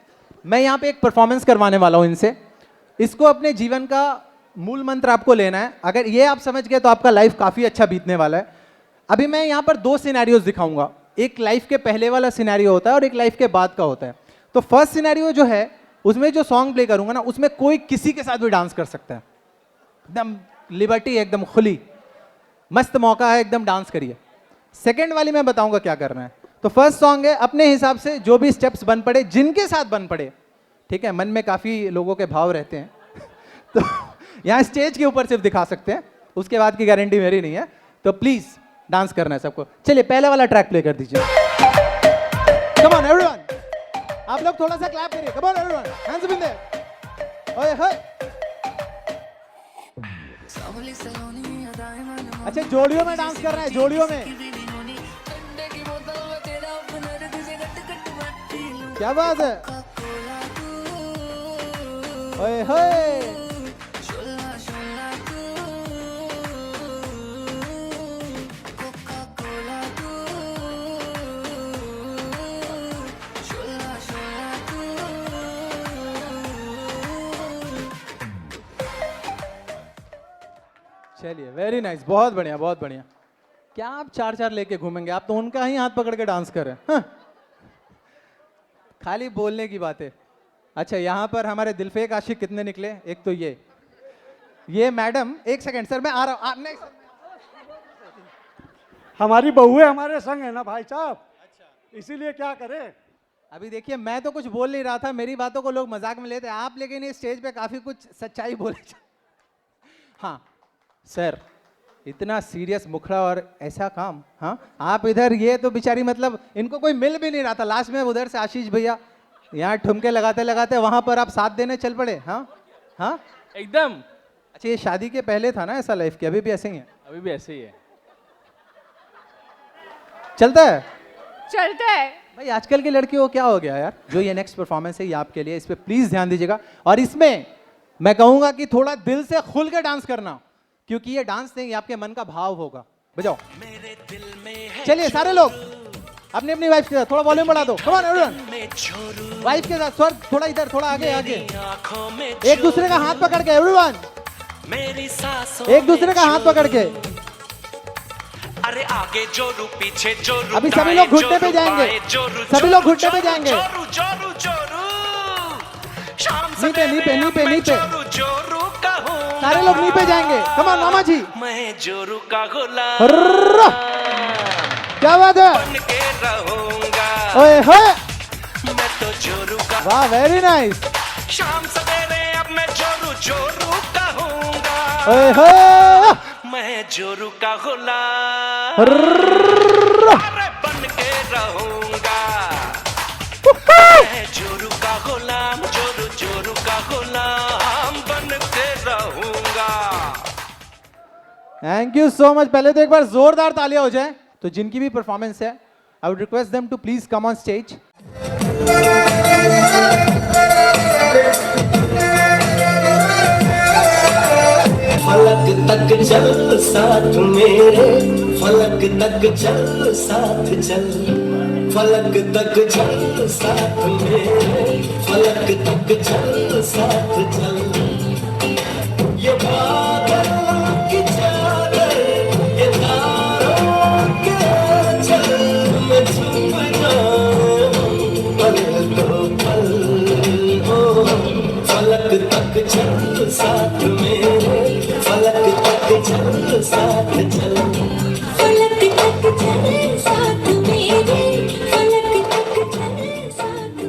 मैं यहाँ पे एक परफॉर्मेंस करवाने वाला हूँ इनसे। इसको अपने जीवन का मूल मंत्र आपको लेना है। अगर ये आप समझ गए तो आपका लाइफ काफ़ी अच्छा बीतने वाला है। अभी मैं यहाँ पर 2 सिनेरियोज दिखाऊंगा, एक लाइफ के पहले वाला सिनेरियो होता है और एक लाइफ के बाद का होता है। तो फर्स्ट सिनेरियो जो है उसमें जो सॉन्ग प्ले करूंगा ना, उसमें कोई किसी के साथ भी डांस कर सकता है, एकदम लिबर्टी है, एकदम खुली, मस्त मौका है, एकदम डांस करिए। सेकेंड वाली मैं बताऊंगा क्या करना है। तो फर्स्ट सॉन्ग है, अपने हिसाब से जो भी स्टेप्स बन पड़े, जिनके साथ बन पड़े, ठीक है, मन में काफ़ी लोगों के भाव रहते हैं तो यहाँ स्टेज के ऊपर सिर्फ दिखा सकते हैं, उसके बाद की गारंटी मेरी नहीं है। तो प्लीज डांस करना है सबको। चलिए पहले वाला ट्रैक प्ले कर दीजिए। कम ऑन एवरीवन, आप लोग थोड़ा सा क्लैप करिए। कम on everyone, hands up in their. ओए होए, अच्छा जोड़ियों में डांस कर रहे हैं, जोड़ियों में, क्या बात है। ओए होए, चलिए वेरी नाइस, बहुत बढ़िया बहुत बढ़िया। क्या आप 4-4 लेके घूमेंगे? आप तो उनका ही हाथ पकड़ के डांस कर रहे हैं। हाँ? खाली बोलने की बात है। अच्छा, यहाँ पर हमारे दिलफेक आशिक कितने निकले? एक तो ये मैडम, एक सेकंड सर, मैं आ रहा हूँ। नेक्स्ट, हमारी बहुएं हमारे संग है ना भाई साहब, इसीलिए क्या करें। अभी देखिए, मैं तो कुछ बोल नहीं रहा था, मेरी बातों को लोग मजाक में लेते हैं आप, लेकिन इस स्टेज पे काफी कुछ सच्चाई बोले। हाँ सर, इतना सीरियस मुखड़ा और ऐसा काम। हाँ, आप इधर, ये तो बेचारी, मतलब इनको कोई मिल भी नहीं रहा था। लास्ट में उधर से आशीष भैया यहाँ ठुमके लगाते लगाते वहां पर आप साथ देने चल पड़े। हाँ हाँ एकदम। अच्छा, ये शादी के पहले था ना ऐसा लाइफ की? अभी भी ऐसे ही है? अभी भी ऐसे ही है। चलता है, चलता है भाई। आजकल की लड़कियों को क्या हो गया यार। जो ये नेक्स्ट परफॉर्मेंस है ये आपके लिए, इस पे प्लीज ध्यान दीजिएगा। और इसमें मैं कहूंगा कि थोड़ा दिल से खुल के डांस करना, क्योंकि ये डांस नहीं, ये आपके मन का भाव होगा। बजाओ। चलिए सारे लोग अपनी अपनी वाइफ के साथ थोड़ा वॉल्यूम बढ़ा दो। कम ऑन एवरीवन, वाइफ के साथ स्वर थोड़ा इधर, थोड़ा आगे आगे, एक दूसरे का हाथ पकड़ के। एवरीवन, एक दूसरे का हाथ पकड़ के। अरे आगे जोरू पीछे जोरू, अभी सभी लोग घुटने पे जाएंगे, सभी लोग घुटने पे जाएंगे। नीचे नीचे नीचे नीचे, सारे लोग नीचे जाएंगे। कम ऑन मामा जी, मैं जोरू का गुलाम, क्या बात है, बन के रहूंगा। ओए होए, मैं तो जोरू का, वाह वेरी नाइस। शाम सवेरे अब मैं जोरू जोरू कहूंगा। ओए होए, मैं जोरू का गुलाम, अरे बन के रहूंगा। मैं जोरू का गुलाम, जोरू जोरू का गुलाम बन के रहूंगा। Thank you so much. पहले तो एक बार जोरदार तालियां हो जाए। तो जिनकी भी परफॉर्मेंस है, I would request them to please come on stage. फलक तक चल साथ मेरे, फलक तक चल साथ चल, फलक तक चल साथ मेरे, फलक तक चल साथ चल। ये बादल की चादर, ये तारों के चल में छुप जाऊं पल तो पल। ओ फलक तक चल साथ मेरे, फलक तक चल साथ चल, फलक तक चल साथ मेरे, फलक तक चल साथ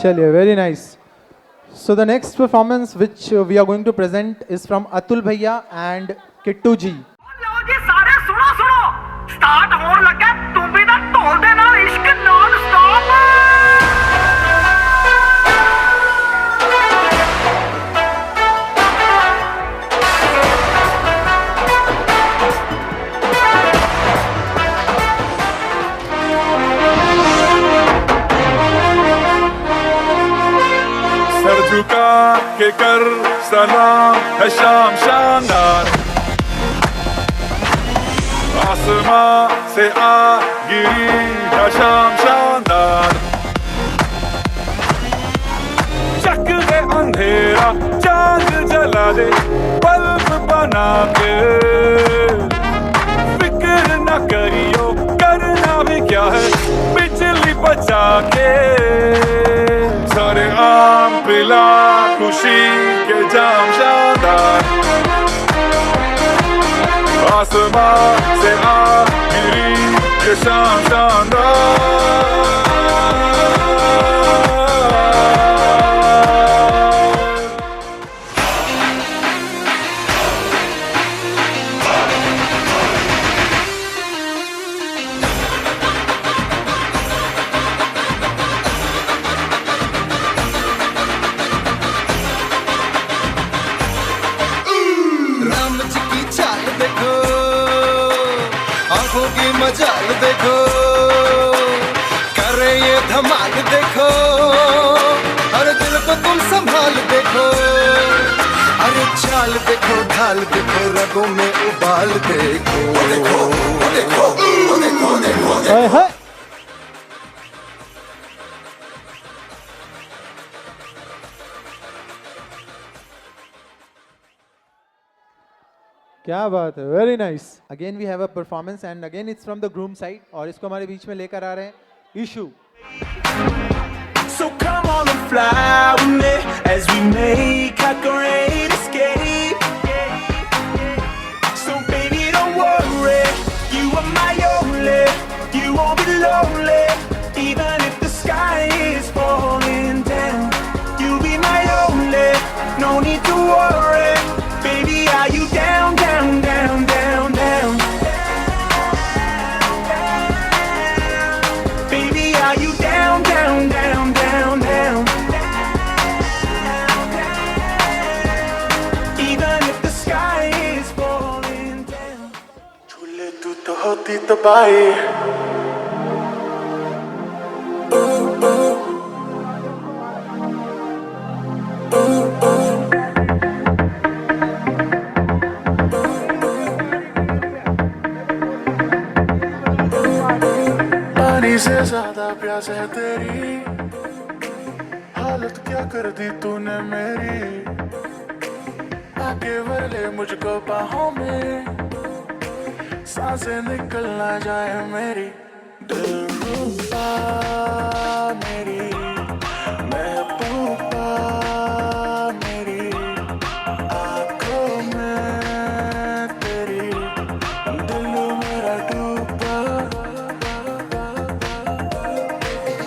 चलिए, very nice. So the next performance which we are going to present is from Atul Bhaiya and Kittu ji. ਲਓ ਜੀ ਸਾਰੇ ਸੁਣੋ ਸੁਣੋ, ਸਟਾਰਟ ਹੋਣ ਲੱਗਾ ਤੁੰਬੀ ਦਾ ਢੋਲ ਦੇ ਨਾਲ ਇਸ਼ਕ ਨਾਨ ਸਟਾਪ। सर झुका के कर सलाम है शाम शानदार, आसमां से आ गिरी है शाम शानदार, चक दे अंधेरा चांद जला दे बल्ब बना के, फिक्र न करियो करना भी क्या है बिजली बचा के, सारे आम पिला खुशी के जाम शानदार, आसमां से आ गिरी ये शाम शानदार। मजाल देखो करे ये धमाल देखो, अरे दिल को तुम संभाल देखो, अरे चाल देखो ढाल देखो रगों में उबाल देखो, देखो देखो देखो देखो। क्या बात है, very nice. Again we have a performance and again it's from the groom side और इसको हमारे बीच में लेकर आ रहे हैं ईशू। So come on and fly with me as we make our great escape. So baby don't worry, you are my only, you won't be lonely, even if the sky is falling down, you'll be my only, no need to worry, baby are you down, down, down, down, down, baby are you down, down, down, down, down, even if the sky is falling down, झूले तू तो होती तबाही, पानी से ज्यादा प्यास है तेरी, हालत क्या कर दी तूने मेरी, आके भर ले मुझको बाहों में, सांसें निकल ना जाए मेरी, दिलरुबा मेरी महबूबा मेरी, आँखों में तेरी दिल मेरा डूबा,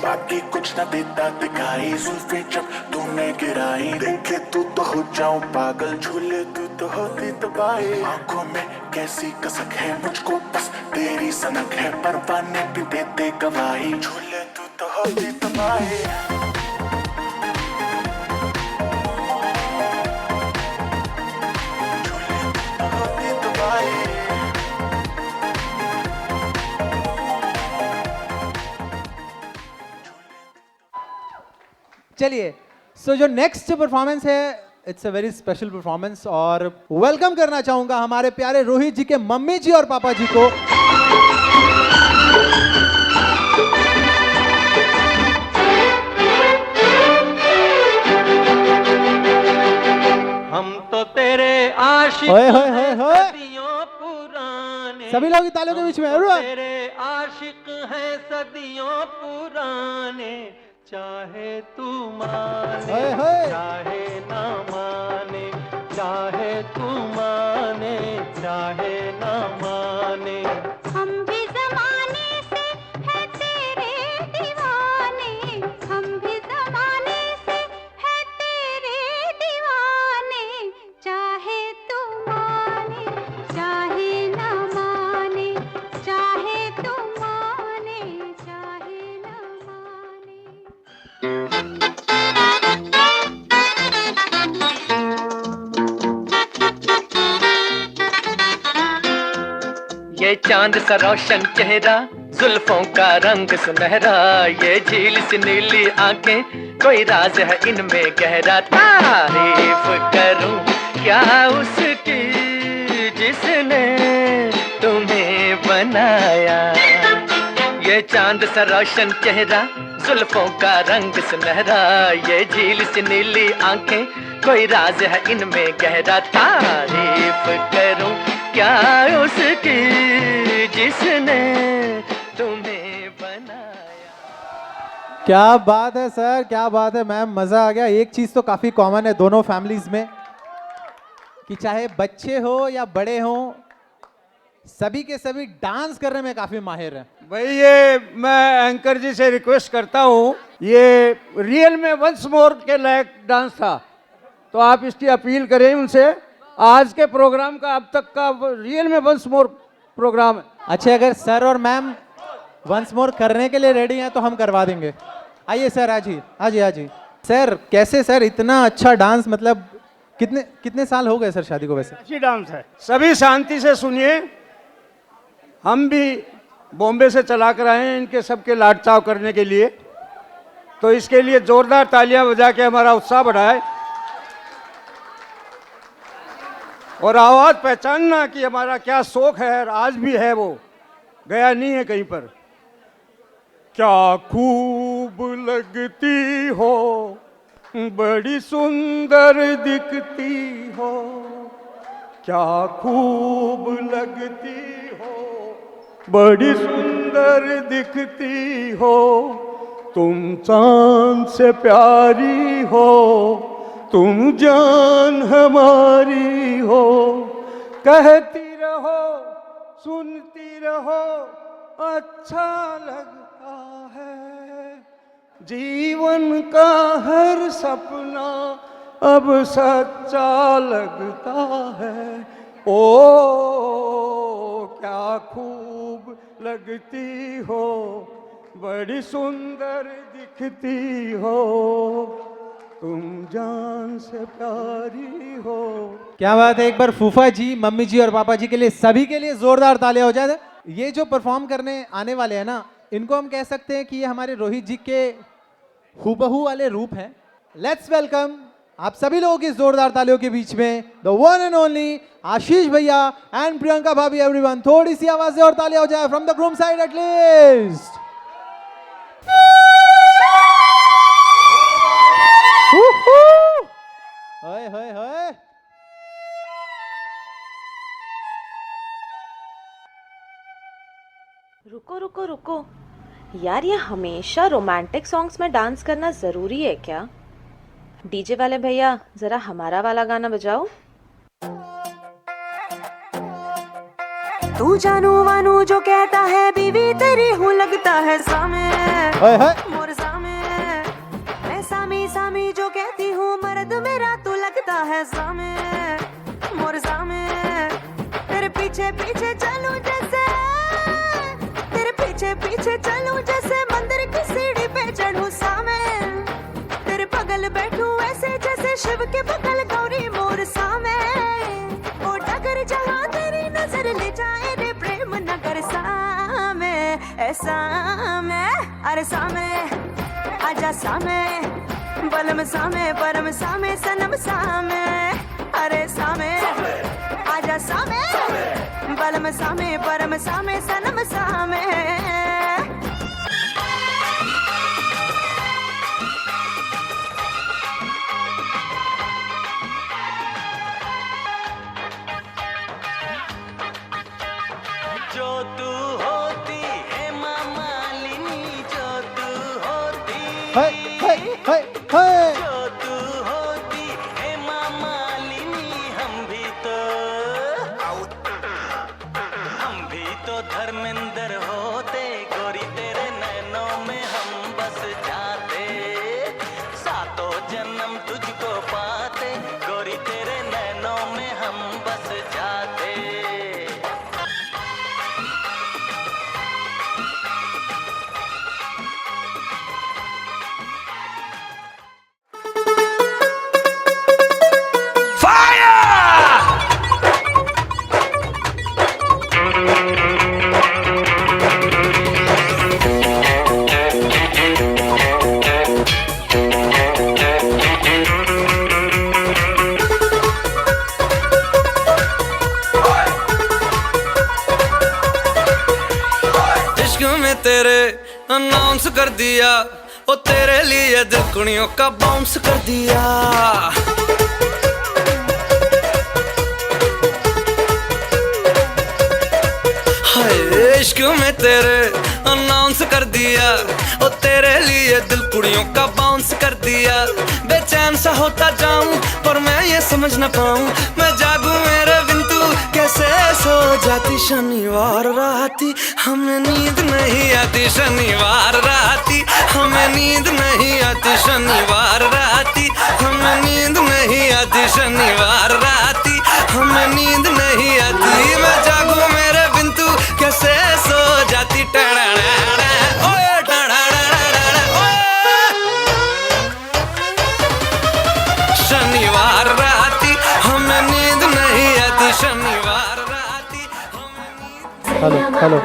बाकी कुछ न देता दिखाई, जुल्फे जब तूने गिराई, देखे तू तो हो जाऊं पागल, झूले तू तो होती तबाही, आंखों में कैसी कसक है मुझको बस तेरी सनक है, परवाने भी देते गवाही, झूले तू तो होती तबाही, झूले तू तो होती तबाही। चलिए, सो जो नेक्स्ट परफॉर्मेंस है it's a very special performance और वेलकम करना चाहूंगा हमारे प्यारे रोहित जी के मम्मी जी और पापा जी को। हम तो तेरे आशिक होए होए होए होए, सदियों पुराने, सभी लोग तालियों के बीच में तो तेरे आशिक हैं सदियों पुराने, चाहे तू माने चाहे ना माने, चाहे तू माने चाहे ना माने, हम भी ज़माने से है तेरे दीवाने, हम भी ज़माने से है तेरे दीवाने, चाहे तू माने चाहे ना माने, चाहे तू माने चाहे ना माने। ये चांद सा रोशन चेहरा, जुल्फों का रंग सुनहरा, ये झील सी नीली आंखें, कोई राज है इनमें गहरा, तारीफ करूं क्या उसकी जिसने तुम्हें बनाया। ये चांद सा रोशन चेहरा, जुल्फों का रंग सुनहरा, ये झील सी नीली आंखें, कोई राज है इनमें गहरा, तारीफ करूं क्या उसकी जिसने तुम्हें बनाया। क्या बात है सर, क्या बात है मैम, मजा आ गया। एक चीज तो काफी कॉमन है दोनों फैमिलीज में कि चाहे बच्चे हो या बड़े हो, सभी के सभी डांस करने में काफी माहिर हैं। भाई ये मैं एंकर जी से रिक्वेस्ट करता हूँ, ये रियल में वंस मोर के लायक डांस था, तो आप इसकी अपील करें उनसे। आज के प्रोग्राम का अब तक का रियल में वंस मोर प्रोग्राम है। अच्छा, अगर सर और मैम वंस मोर करने के लिए रेडी हैं तो हम करवा देंगे। आइए सर, आज ही सर। कैसे सर इतना अच्छा डांस, मतलब कितने साल हो गए सर शादी को? वैसे अच्छी डांस है। सभी शांति से सुनिए, हम भी बॉम्बे से चला कर आए हैं इनके सबके लाड चाव करने के लिए, तो इसके लिए जोरदार तालियां बजा के हमारा उत्साह बढ़ाए और आवाज पहचानना कि हमारा क्या शौक है और आज भी है, वो गया नहीं है कहीं पर। क्या खूब लगती हो, बड़ी सुंदर दिखती हो, क्या खूब लगती हो, बड़ी सुंदर दिखती हो, तुम चांद से प्यारी हो, तुम जान हमारी हो, कहती रहो सुनती रहो अच्छा लगता है, जीवन का हर सपना अब सच्चा लगता है। ओ क्या खूब लगती हो, बड़ी सुंदर दिखती हो, तुम जान से प्यारी हो। क्या बात है। एक बार फूफा जी, मम्मी जी और पापा जी के लिए, सभी के लिए जोरदार तालियां हो जाए। ये जो परफॉर्म करने आने वाले हैं ना, इनको हम कह सकते हैं कि ये हमारे रोहित जी के हुबहू वाले रूप हैं। लेट्स वेलकम आप सभी लोगों की जोरदार तालियों के बीच में द वन एंड ओनली आशीष भैया एंड प्रियंका भाभी। एवरीवन थोड़ी सी आवाजें और तालियां हो जाए from the groom side at least. हाय हाय हाय। रुको रुको रुको यार, ये हमेशा रोमांटिक सॉन्ग्स में डांस करना जरूरी है क्या? डीजे वाले भैया जरा हमारा वाला गाना बजाओ। तू जानू वानू जो कहता है, बीवी तेरी हूँ लगता है सामे, मोर सामे। मैं सामी सामी जो कहती हूँ, मर्द मेरा तू लगता है सामे, मोर सामे। तेरे पीछे पीछे चलूं जैसे, तेरे पीछे पीछे चलूं जैसे मंदिर की सीढ़ी पे चढ़ूं सामे। तेरे बगल बैठूं ऐसे जैसे शिव के बगल गौरी मोर सामे। ओ डगर जहाँ तेरी नजर ले जाए रे प्रेम नगर सामे, ऐसा मैं अरे सामे आजा सामे, बलम सामे परम सामे सनम सामे। अरे सामे आजा सामे, बलम सामे परम सामे सनम सामे। जो तू होती है मालिनी, जो तू होती, जो तू होती है मालिनी, हम भी तो धर्मेंद्र होते, गोरी तेरे नैनों में हम बस जाते, सातों जन्म तुझको पाते, गोरी तेरे नैनों में हम बस जाते। दिया, ओ तेरे लिए दिल कुड़ियों का बाउंस कर दिया। हाय इश्क में तेरे अनाउंस कर दिया, ओ तेरे लिए दिल कुड़ियों का बाउंस कर दिया। बेचैन सा होता जाऊं पर मैं ये समझ न पाऊं, मैं जागूं मेरे बिन तू कैसे सो जाती। शनिवार राती हमें नींद नहीं आती, शनिवार राती हमें नींद नहीं आती, शनिवार राती हमें नींद नहीं आती, शनिवार राती हमें नींद नहीं आती। मैं जागूं मेरे बिन तू कैसे सो जाती। शनिवार राती हमें नींद नहीं आती, शनिवार राती हेलो हेलो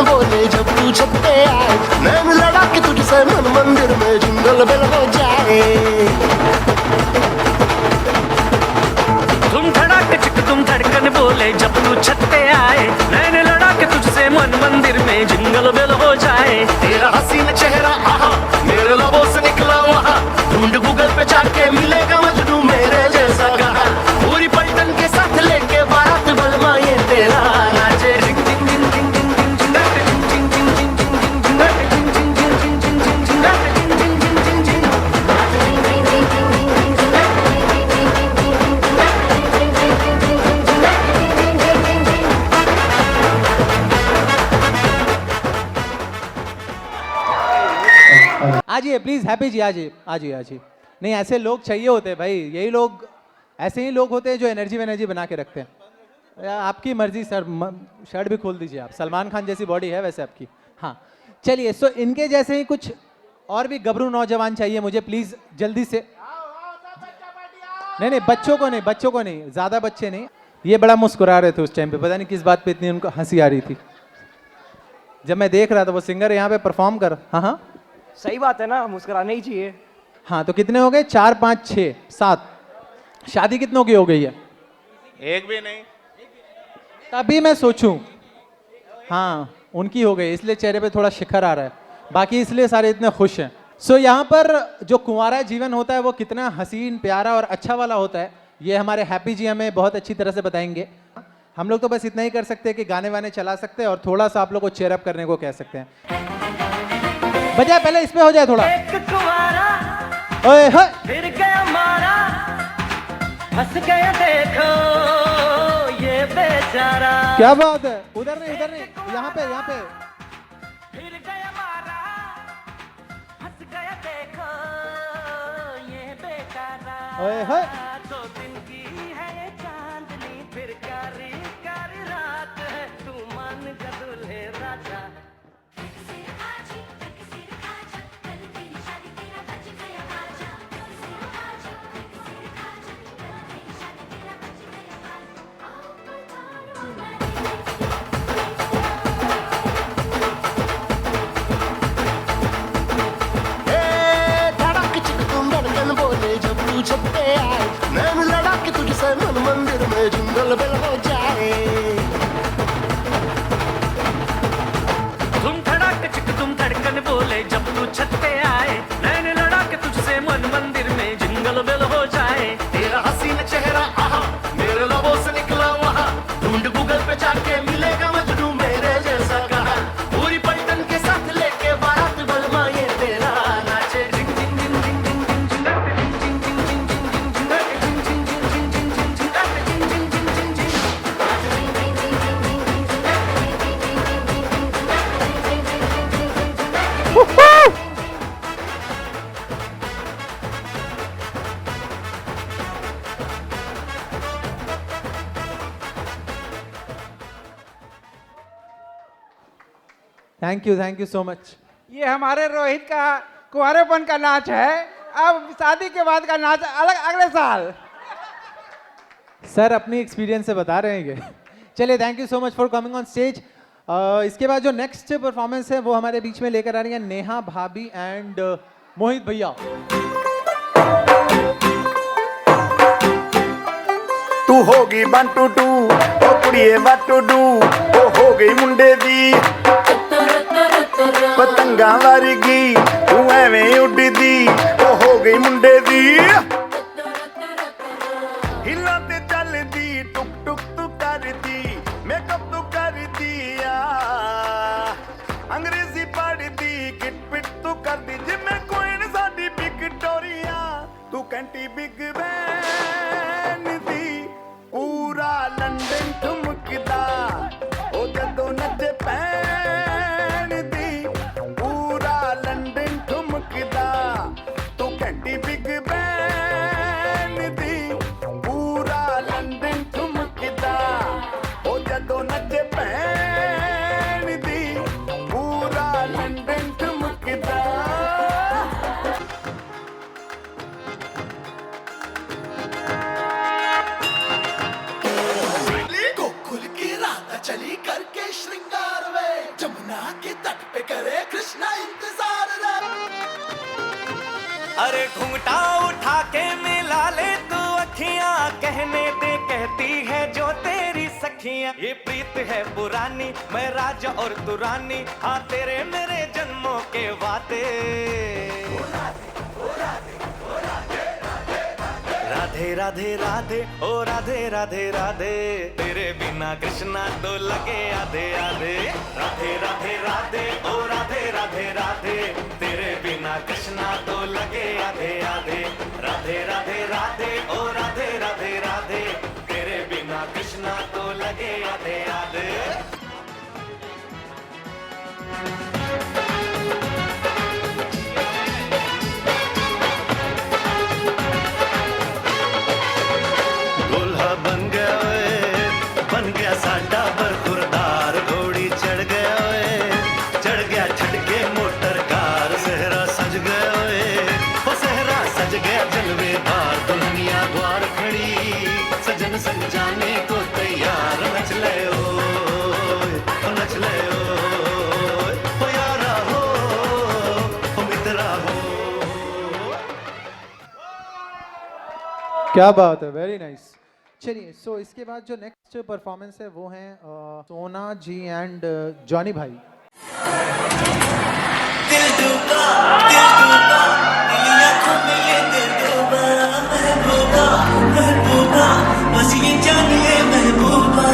बोले जब तू छत पे आए, नैन लड़ा के तुझसे मन मंदिर में जिंगल बेल हो जाए। तुम धड़क चिक तुम धड़कन बोले जब तू छत पे आए, नैन लड़ा के तुझसे मन मंदिर में जिंगल बेल हो जाए। तेरा हसीन चेहरा आहा मेरे लबों से निकला वहाँ, ढूंढ गूगल पे जाके मिलेगा मजनू मेरे जैसा कहा। पूरी पलटन के साथ लेके बारात बलमा ये तेरा नाचे। आजिए प्लीज हैप्पी जी, आजिए आजिए आजिए। नहीं ऐसे लोग चाहिए होते हैं भाई, यही लोग ऐसे ही लोग होते हैं जो एनर्जी बना के रखते हैं। आपकी मर्जी सर, शर्ट भी खोल दीजिए आप, सलमान खान जैसी बॉडी है वैसे आपकी। हाँ चलिए, सो इनके जैसे ही कुछ और भी गबरू नौजवान चाहिए मुझे प्लीज जल्दी से। नहीं बच्चों को नहीं, ज्यादा बच्चे नहीं। ये बड़ा मुस्कुरा रहे थे उस टाइम पे, पता नहीं किस बात पे इतनी उनको हंसी आ रही थी जब मैं देख रहा था वो सिंगर यहाँ पे परफॉर्म कर। हाँ सही बात है ना, मुस्कुराना ही चाहिए। हाँ तो कितने हो गए? 4 5 6 7। शादी कितनों की हो गई है? एक भी नहीं। तभी मैं सोचूं, हाँ उनकी हो गई, इसलिए चेहरे पे थोड़ा शिखर आ रहा है, बाकी इसलिए सारे इतने खुश हैं। सो यहाँ पर जो कुंवारा जीवन होता है वो कितना हसीन प्यारा और अच्छा वाला होता है, ये हमारे हैप्पी जी हमें बहुत अच्छी तरह से बताएंगे। हम लोग तो बस इतना ही कर सकते हैं कि गाने वाने चला सकते हैं और थोड़ा सा आप लोग को चेयर अप करने को कह सकते हैं। बजाय पहले इस पे हो जाए थोड़ा। ओए होए फिर गया मारा, हंस गया देखो ये बेचारा। क्या बात है, उधर नहीं यहाँ पे फिर गया मारा, हंस गया देखो ये बेचारा। ओए होए 2 दिन की है ये चांदनी, फिर कारी कारी रात है, तू मान जा दूल्हे राजा। बोले जब तू छत पे आए, नैन लड़ा के तुझसे मन मंदिर में जिंगल बेल हो जाए। तुम धड़क चिक तुम धड़कन बोले जब तू छत पे आए, नैन लड़ा के तुझसे मन मंदिर में जिंगल बेल हो जाए। तेरा हसीन चेहरा आहा मेरे लबों से निकला वहाँ, ढूंढ गूगल पे जाके मिलेगा मजनू मेरे जैसा कहा। पूरी पलटन के साथ लेके बारात बलमा ये तेरा नाचे। Thank you so much. ये हमारे रोहित का कुंवारेपन का नाच है, अब शादी के बाद का नाच अलग अगले साल। सर अपनी एक्सपीरियंस से बता रहे हैं कि चलिए, thank you so much for coming on stage. इसके बाद जो नेक्स्ट परफॉर्मेंस है वो हमारे बीच में लेकर आ रही है नेहा भाभी एंड मोहित भैया। तू होगी 1 2 2 ओ कुड़िए what to do ओ हो गई मुंडे दी पतंगा वर्गी तू एवें उड़दी ओ हो गई मुंडे दी हिला ते चलदी टुक टुक तू करदी मेकअप तू कर दिया अंग्रेजी पढ़दी किट पिट तू करदी जिम्मे कोइन साडी विक्टोरिया तू कैंटी बिग बैन दी पूरा लंदन ठुमकदा ओ जदों नचे पैन दी पूरा लंदन ठुमकदा तू कैंटी बिग बैन दी पूरा लंदन ठुमकदा ओ जदों नचे पैन दी पूरा लंदन ठुमकदा गोकुल की राधा चली करके श्रृंगार में जमुना के तट पे करे कृष्णा इंतजार रे। अरे घूंघटा उठा के मिला ले तू अखियां कहने दे कहती है जो तेरी सखियां ये प्रीत है पुरानी मैं राजा और तू रानी हाँ तेरे मेरे जन्मों के वादे राधे राधे राधे ओ राधे राधे राधे तेरे बिना कृष्णा तो लगे आधे आधे राधे राधे राधे ओ राधे राधे राधे तेरे बिना कृष्णा तो लगे आधे आधे राधे राधे राधे ओ राधे राधे राधे तेरे बिना कृष्णा तो लगे आधे आधे दूल्हा बन गया साडा बरखुरदार घोड़ी चढ़ गया छटके मोटर कार सहरा सज गया वो सहरा सज गया जलवेदार दुल्हनिया द्वार खड़ी सजन संग जाने को तैयार नच ले ओ यारा हो ओ मित्रा हो। क्या बात है, वेरी नाइस। चलिए, सो इसके बाद जो नेक्स्ट परफॉर्मेंस है वो है सोना जी एंड जॉनी भाई। बस ये जानिए महबूबा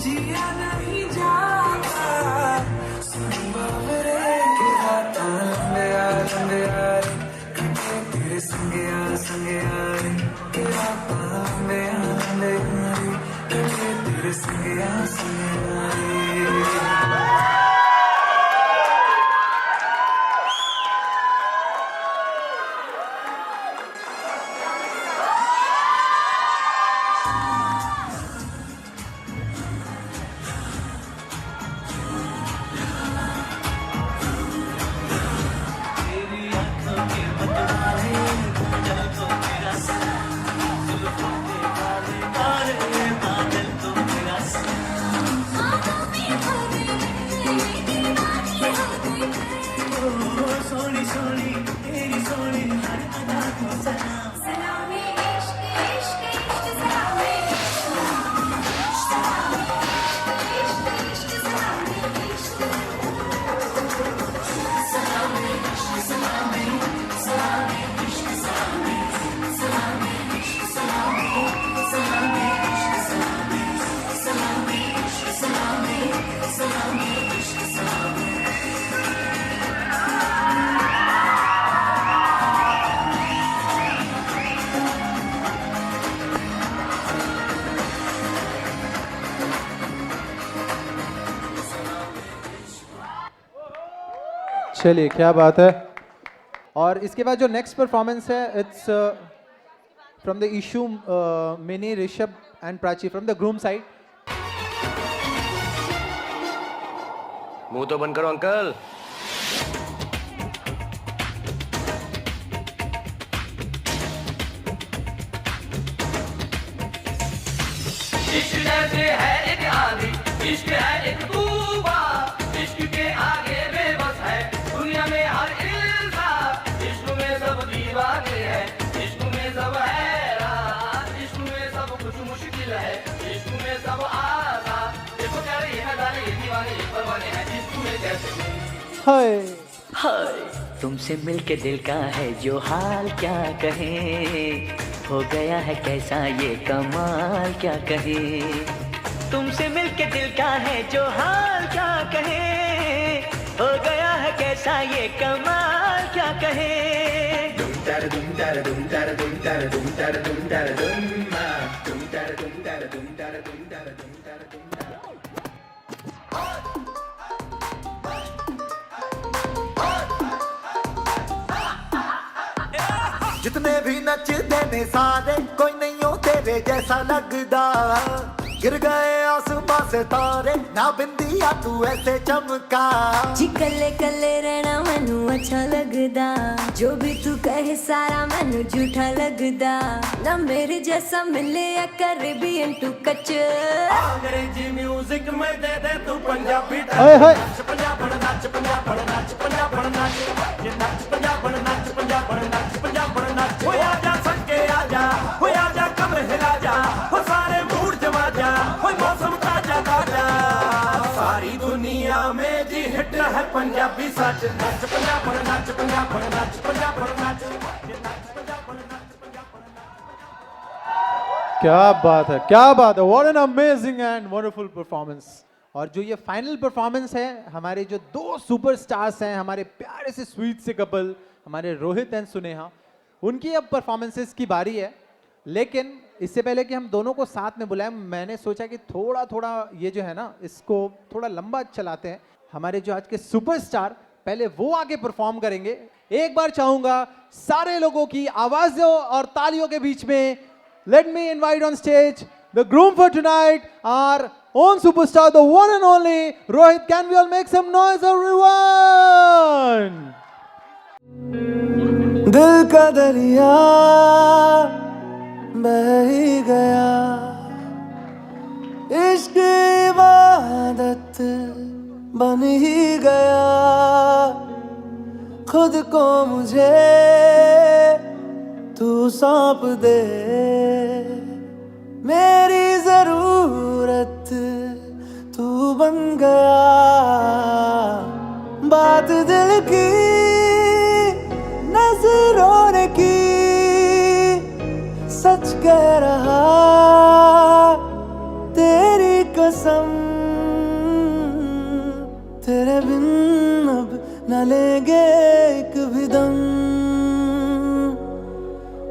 जिया नहीं जाता सुन बाबरे के राता लंबे यार कटे तेरे संगे यार के राता लंबे यार कटे तेरे संगे यार। चलिए क्या बात है। और इसके बाद जो नेक्स्ट परफॉर्मेंस है it's from the issue mini Rishabh and Prachi from the groom side. मुंह तो बंद करो अंकल। इश्क जैसे है एक आंधी, इश्क है एक तूफान, इश्क के आगे बेबस है दुनिया में हर इंसान। इश्क में सब दीवाने हैं, इश्क में सब हैरान, इश्क में सब कुछ मुश्किल है, इश्क में सब आसान। देखो क्या ये नजारे, ये दीवाने, ये परवाने हैं इश्क में जैसे। हाय हाय तुमसे मिलके दिल का है जो हाल क्या कहें, हो गया है कैसा ये कमाल क्या कहें। तुमसे मिलके दिल का है जो हाल क्या कहें, हो गया है कैसा ये कमाल क्या कहें। दुम तार दुम तार दुम तार दुम तार दुम तार दुम तार दुम दुम तार दुम तार दुम तार दुम तार दुम तार दुम तार। जितने भी नचते ने सारे कोई नहीं हो तेरे जैसा लगदा, गिर गए आसमां से तारे ना बिंदिया तू ऐसे चमका। जी कल्ले कल्ले रहना मैनू अच्छा लगदा, जो भी तू कहे सारा मैनू झूठा लगदा। ना मेरे जैसा मिले या कैरेबियन टू कच। अंग्रेजी म्यूजिक में दे दे तू पंजाबी हाय हाय पंजाब नाच पंजाब नाच पंजाब नाच, ये नाच पंजाब नाच पंजाब नाच पंजाब नाच। हो आजा संके आजा, हो आजा कमर हिला जा, हो सारे मूड जमा जा, हो मौसम ताजा ताजा। सारी दुनिया में जी हिट है पंजाबी सच। नाच पंजाब नाच पंजाब नाच पंजाब नाच, ये नाच पंजाब नाच पंजाब नाच। क्या बात है, क्या बात है। What an amazing and wonderful performance. और जो ये फाइनल परफॉर्मेंस है, हमारे जो दो सुपरस्टार्स हैं, हमारे प्यारे से स्वीट से कपल, हमारे रोहित एंड सुनेहा, उनकी अब परफॉर्मेंसेस की बारी है। लेकिन इससे पहले कि हम दोनों को साथ में बुलाएं, मैंने सोचा कि थोड़ा थोड़ा ये जो है ना, इसको थोड़ा लंबा चलाते हैं। हमारे जो आज के सुपरस्टार पहले वो आके परफॉर्म करेंगे। एक बार चाहूंगा सारे लोगों की आवाजों और तालियों के बीच में, let me invite on stage the groom for tonight, our own superstar, the one and only Rohit. Can we all make some noise, everyone? दिल का दरिया बह ही गया, इश्क इबादत बन ही गया। खुद को मुझे तू सौंप दे, मेरी जरूरत तू बन गया। बात दिल की नजरों ने की, सच कह रहा तेरी कसम। तेरे बिन अब न लेंगे एक भी दम,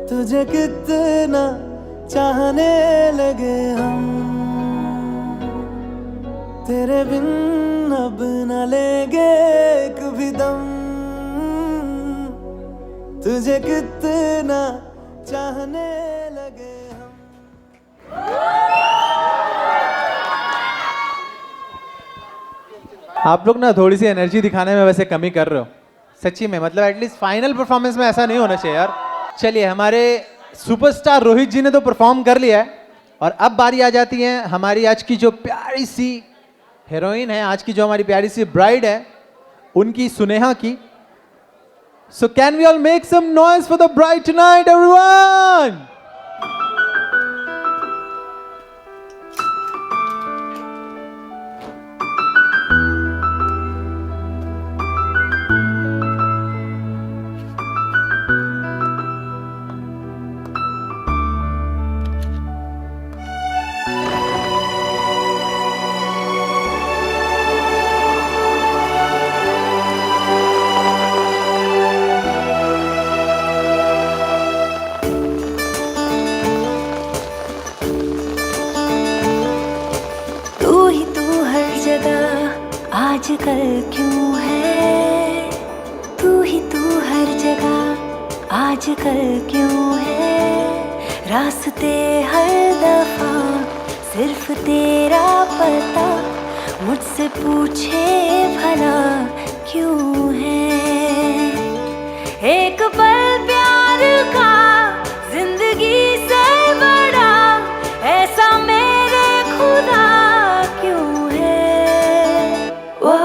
तुझे कितना चाहने लगे हम। तेरे बिन अब न लेंगे एक भी दम, तुझे कितना चाहने लगे हम। आप लोग ना थोड़ी सी एनर्जी दिखाने में वैसे कमी कर रहे हो, सच्ची में। मतलब एटलीस्ट फाइनल परफॉर्मेंस में ऐसा नहीं होना चाहिए यार। चलिए, हमारे सुपरस्टार रोहित जी ने तो परफॉर्म कर लिया है, और अब बारी आ जाती है हमारी आज की जो प्यारी सी हीरोइन है, आज की जो हमारी प्यारी सी ब्राइड है, उनकी, सुनेहा की। So can we all make some noise for the bride tonight, everyone? आजकल क्यों है हर जगह आजकल क्यों है रास्ते हर दफा सिर्फ तेरा पता मुझसे पूछे भला क्यों है एक पल प्यार का जिंदगी से बड़ा ऐसा मेरे खुदा क्यों है वो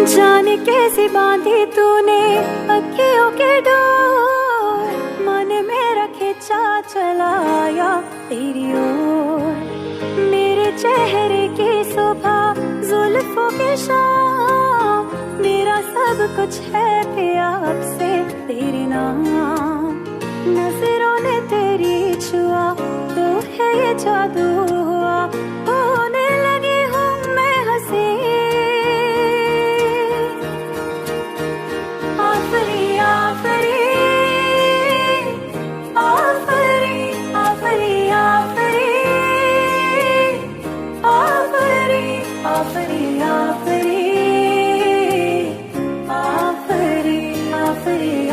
जाने कैसे बांधी तूने अखियों के डोर मन मेरा खिंचा चलाया तेरी ओर मेरे चेहरे की सुबह जुल्फों की शाम मेरा सब कुछ है प्यार से तेरे नाम नजरों ने तेरी छुआ तो है ये जादू हुआ होने लगी हूँ मैं हंसी आफरी आफरी आफरी आफरी आफरी आफरी आफरी आफरी आफरी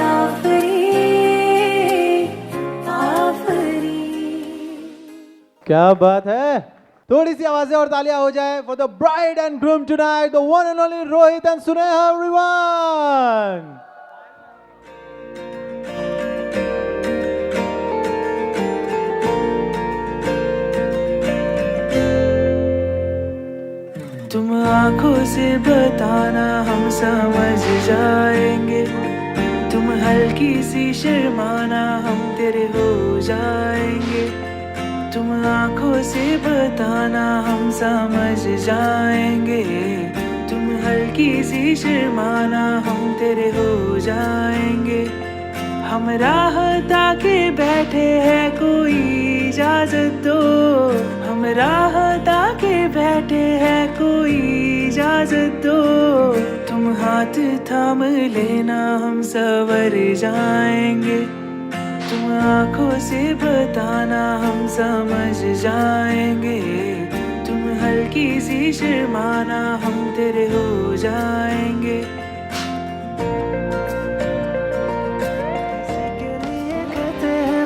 आफरी आफरी क्या बात है। थोड़ी सी आवाजें और तालियां हो जाए for the bride and groom tonight, the one and only Rohit and Suneha everyone. तुम आंखों से बताना हम समझ जाएंगे तुम हल्की सी शर्माना हम तेरे हो जाएंगे तुम आंखों से बताना हम समझ जाएंगे तुम हल्की सी शर्माना हम तेरे हो जाएंगे हम राह ताके बैठे हैं कोई इजाजत दो हम राह ताके बैठे हैं कोई इजाजत दो तुम हाथ थाम लेना हम सवर जाएंगे तुम आंखों से बताना हम समझ जाएंगे तुम हल्की सी शर्माना हम तेरे हो जाएंगे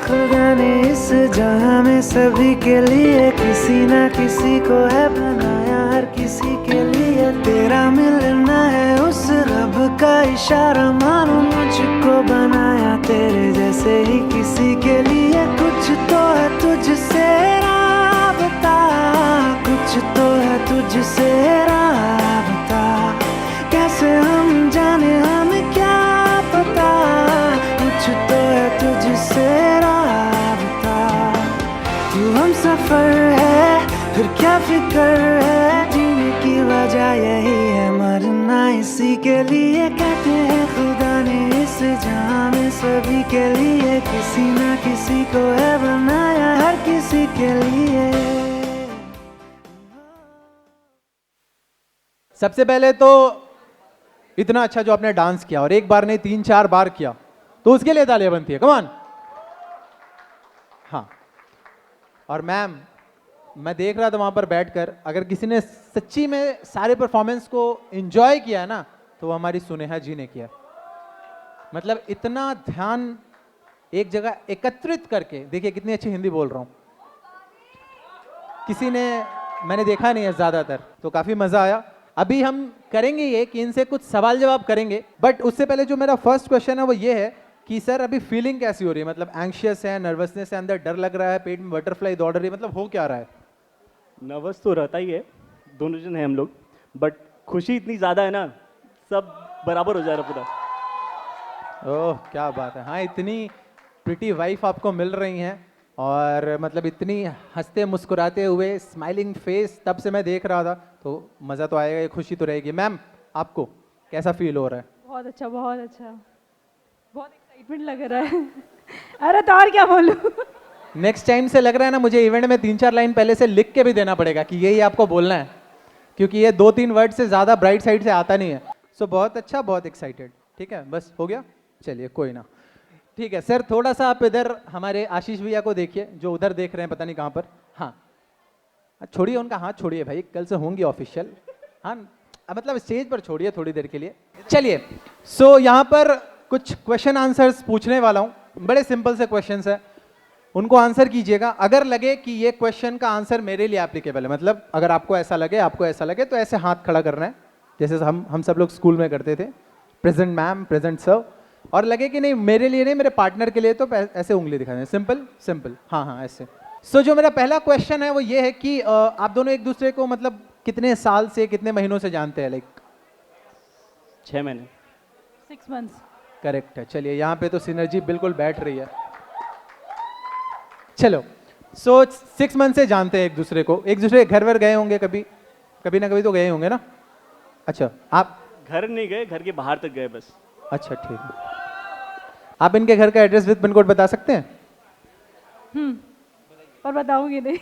खुदा ने इस जहां में सभी के लिए किसी ना किसी को है बनाया हर किसी के लिए तेरा मिलना है उस रब का इशारा मानो मुझको बनाया तेरे जैसे ही किसी के लिए कुछ तो है तुझसे राबता कुछ तो है तुझसे राबता कैसे हम जाने हमें क्या पता कुछ तो है तुझसे राबता तू हम सफर है फिर क्या फिक्र है जीने की वजह यही है मरना इसी के लिए कहते हैं खुदा ने इस जहां में सभी के लिए किसी ना किसी को है बनाया हर किसी के लिए सबसे पहले तो इतना अच्छा जो आपने डांस किया और एक बार नहीं 3-4 बार किया तो उसके लिए तालियां बनती है। Come on. हाँ, और मैम मैं देख रहा था वहां पर बैठकर अगर किसी ने सच्ची में सारे परफॉर्मेंस को एंजॉय किया है ना तो वो हमारी सुनेहा जी ने किया। मतलब इतना ध्यान एक जगह एकत्रित करके, देखिए कितनी अच्छी हिंदी बोल रहा हूं, किसी ने मैंने देखा नहीं है ज्यादातर, तो काफी मजा आया। अभी हम करेंगे ये कि इनसे कुछ सवाल जवाब करेंगे, बट उससे पहले जो मेरा फर्स्ट क्वेश्चन है वो ये है कि सर अभी फीलिंग कैसी हो रही है? मतलब एंग्शियस है, नर्वसनेस है, अंदर डर लग रहा है, पेट में बटरफ्लाई दौड़ रही है, मतलब हो क्या रहा है? नर्वस तो रहता ही है, दोनों जन हैं हम लोग, बट खुशी इतनी ज़्यादा है ना, सब बराबर हो जा रहा पूरा। ओह क्या बात है। हाँ, इतनी प्रिटी वाइफ आपको मिल रही हैं और मतलब इतनी हंसते मुस्कुराते हुए स्माइलिंग फेस तब से मैं देख रहा था, तो मज़ा तो आएगा, खुशी तो रहेगी। मैम आपको कैसा फील हो रहा है? बहुत अच्छा, बहुत अच्छा, बहुत एक्साइटमेंट लग रहा है। अरे तो और क्या बोलूं। नेक्स्ट टाइम से लग रहा है ना मुझे इवेंट में 3-4 लाइन पहले से लिख के भी देना पड़ेगा कि यही आपको बोलना है, क्योंकि ये 2-3 वर्ड से ज़्यादा ब्राइट साइड से आता नहीं है। सो बहुत अच्छा, बहुत एक्साइटेड। ठीक है, बस हो गया, चलिए कोई ना। ठीक है सर, थोड़ा सा आप इधर हमारे आशीष भैया को देखिए जो उधर देख रहे हैं, पता नहीं कहाँ पर। हाँ छोड़िए उनका हाथ छोड़िए भाई, कल से होंगी ऑफिशियल। हाँ मतलब स्टेज पर छोड़िए थोड़ी देर के लिए। चलिए सो यहाँ पर कुछ क्वेश्चन आंसर्स पूछने वाला हूँ, बड़े सिंपल से क्वेश्चंस है, उनको आंसर कीजिएगा। अगर लगे कि ये क्वेश्चन का आंसर मेरे लिए एप्लीकेबल है, मतलब अगर आपको ऐसा लगे तो ऐसे हाथ खड़ा करना है, जैसे हम सब लोग स्कूल में करते थे, प्रेजेंट मैम, प्रेजेंट सर। और लगे कि नहीं मेरे लिए नहीं, मेरे पार्टनर के लिए, तो ऐसे उंगली दिखाना है, सिंपल सिंपल, हाँ ऐसे। सो जो मेरा पहला क्वेश्चन है वो ये है कि आप दोनों एक दूसरे को मतलब कितने साल से, कितने महीनों से जानते हैं? लाइक 6 महीने। 6 months। करेक्ट है। चलिए यहाँ पे तो सिनर्जी बिल्कुल बैठ रही है। चलो सो 6 मंथ से जानते हैं एक दूसरे को। एक दूसरे के घर वर गए होंगे कभी ना कभी तो गए होंगे ना? अच्छा आप घर नहीं गए, घर के बाहर तक गए बस। अच्छा ठीक है। आप इनके घर का एड्रेस विद पिन कोड बता सकते हैं? पर बताऊंगी नहीं।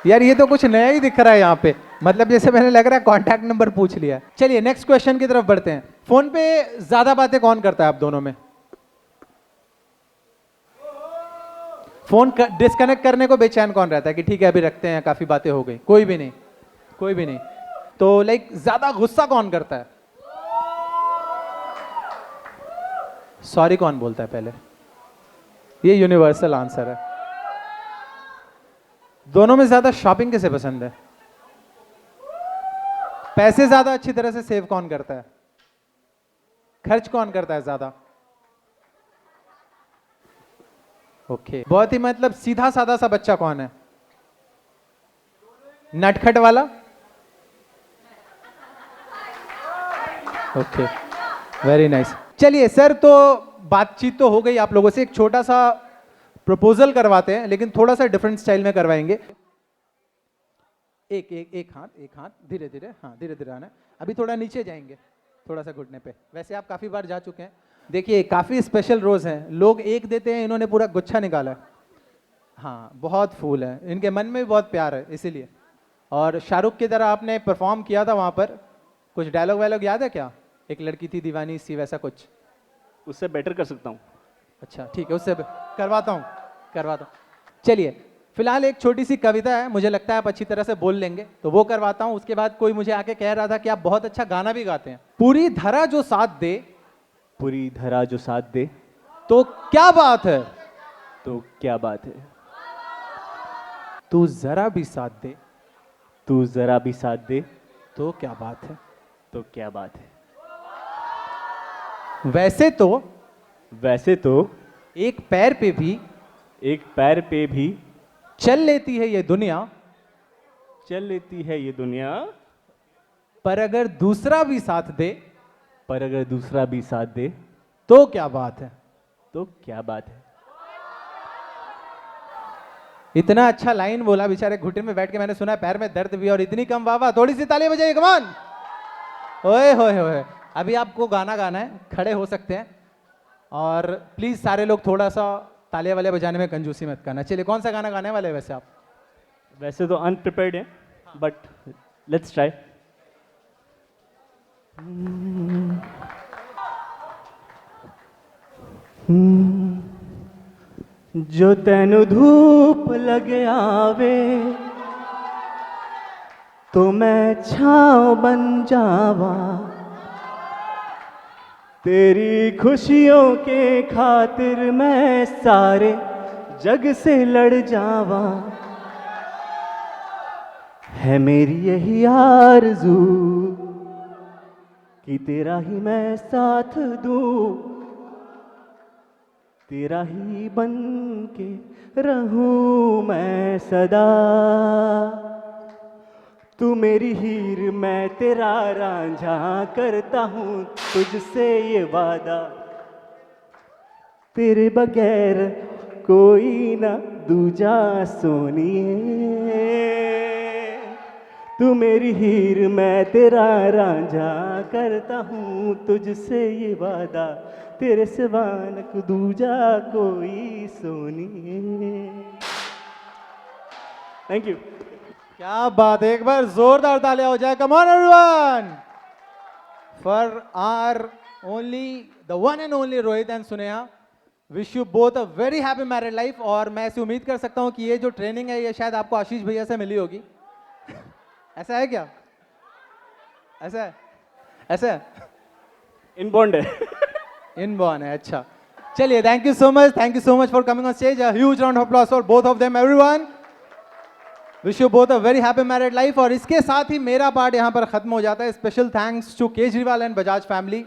यार ये तो कुछ नया ही दिख रहा है यहाँ पे, मतलब जैसे मैंने लग रहा है कॉन्टैक्ट नंबर पूछ लिया। चलिए नेक्स्ट क्वेश्चन की तरफ बढ़ते हैं। फोन पे ज्यादा बातें कौन करता है आप दोनों में? फोन डिस्कनेक्ट करने को बेचैन कौन रहता है कि ठीक है अभी रखते हैं, काफी बातें हो गई? कोई भी नहीं। तो लाइक ज्यादा गुस्सा कौन करता है? सॉरी कौन बोलता है पहले? ये यूनिवर्सल आंसर है। दोनों में ज्यादा शॉपिंग किसे पसंद है? पैसे ज्यादा अच्छी तरह से सेव कौन करता है? खर्च कौन करता है ज्यादा? ओके बहुत ही मतलब सीधा साधा सा बच्चा कौन है? नटखट वाला? Okay very nice. चलिए सर तो बातचीत तो हो गई आप लोगों से, एक छोटा सा प्रपोजल करवाते हैं लेकिन थोड़ा सा डिफरेंट स्टाइल में करवाएंगे। एक हाथ धीरे धीरे, हाँ धीरे धीरे आना। अभी थोड़ा नीचे जाएंगे, थोड़ा सा घुटने पे। वैसे आप काफी बार जा चुके हैं। देखिए काफी स्पेशल रोज हैं, लोग एक देते हैं, इन्होंने पूरा गुच्छा निकाला है। हाँ बहुत फूल है, इनके मन में भी बहुत प्यार है इसीलिए। और शाहरुख की तरह आपने परफॉर्म किया था वहां पर, कुछ डायलॉग वायलॉग याद है क्या? एक लड़की थी दीवानी सी, वैसा कुछ? उससे बेटर कर सकता हूँ। अच्छा ठीक है, उससे करवाता हूँ। चलिए फिलहाल एक छोटी सी कविता है, मुझे लगता है आप अच्छी तरह से बोल लेंगे, तो वो करवाता हूँ। उसके बाद कोई मुझे आके कह रहा था कि आप बहुत अच्छा गाना भी गाते हैं। पूरी धरा जो साथ दे, पूरी धरा जो साथ दे, तो क्या बात है, तो क्या बात है। तू जरा भी साथ दे, तू जरा भी साथ दे, तो क्या बात है, तो क्या बात है। वैसे तो एक पैर पे भी चल लेती है ये दुनिया, पर अगर दूसरा भी साथ दे, तो क्या बात है, इतना अच्छा लाइन बोला बेचारे, घुटने में बैठ के मैंने सुना पैर में दर्द भी और इतनी कम वाह। थोड़ी सी ताली बजाइए कमान। ओए होए। अभी आपको गाना गाना है, खड़े हो सकते हैं और प्लीज सारे लोग थोड़ा सा तालियां वाले बजाने में कंजूसी मत करना। चलिए कौन सा गाना गाने वाले हैं वैसे आप? वैसे तो अनप्रिपेयर्ड है बट लेट्स ट्राई। जो तेनु धूप लग आवे तो मैं छाँव बन जावा, तेरी खुशियों के खातिर मैं सारे जग से लड़ जावा। है मेरी यही आरज़ू कि तेरा ही मैं साथ दूं, तेरा ही बन के रहूं मैं सदा। तू मेरी हीर मैं तेरा रांझा, करता हूँ तुझसे ये वादा, तेरे बगैर कोई ना दूजा सोनिए। तू मेरी हीर मैं तेरा रांझा, करता हूँ तुझसे ये वादा, तेरे सिवा न दूजा कोई सोनिए। Thank you. क्या बात है, एक बार जोरदार तालियां हो जाए। Come on everyone for our only the one and only Rohit and Suneha. Wish you both a very happy married life. और मैं ऐसी उम्मीद कर सकता हूँ कि ये जो ट्रेनिंग है ये शायद आपको आशीष भैया से मिली होगी। ऐसा है क्या? ऐसा है? ऐसा है? इनबॉन्ड है। इनबॉर्न है, अच्छा। चलिए, thank you so much for coming on stage. A huge round of applause for both of them everyone. Wish you both a very happy married life. और इसके साथ ही मेरा पार्ट यहाँ पर खत्म हो जाता है। Special thanks to Kejriwal and Bajaj family.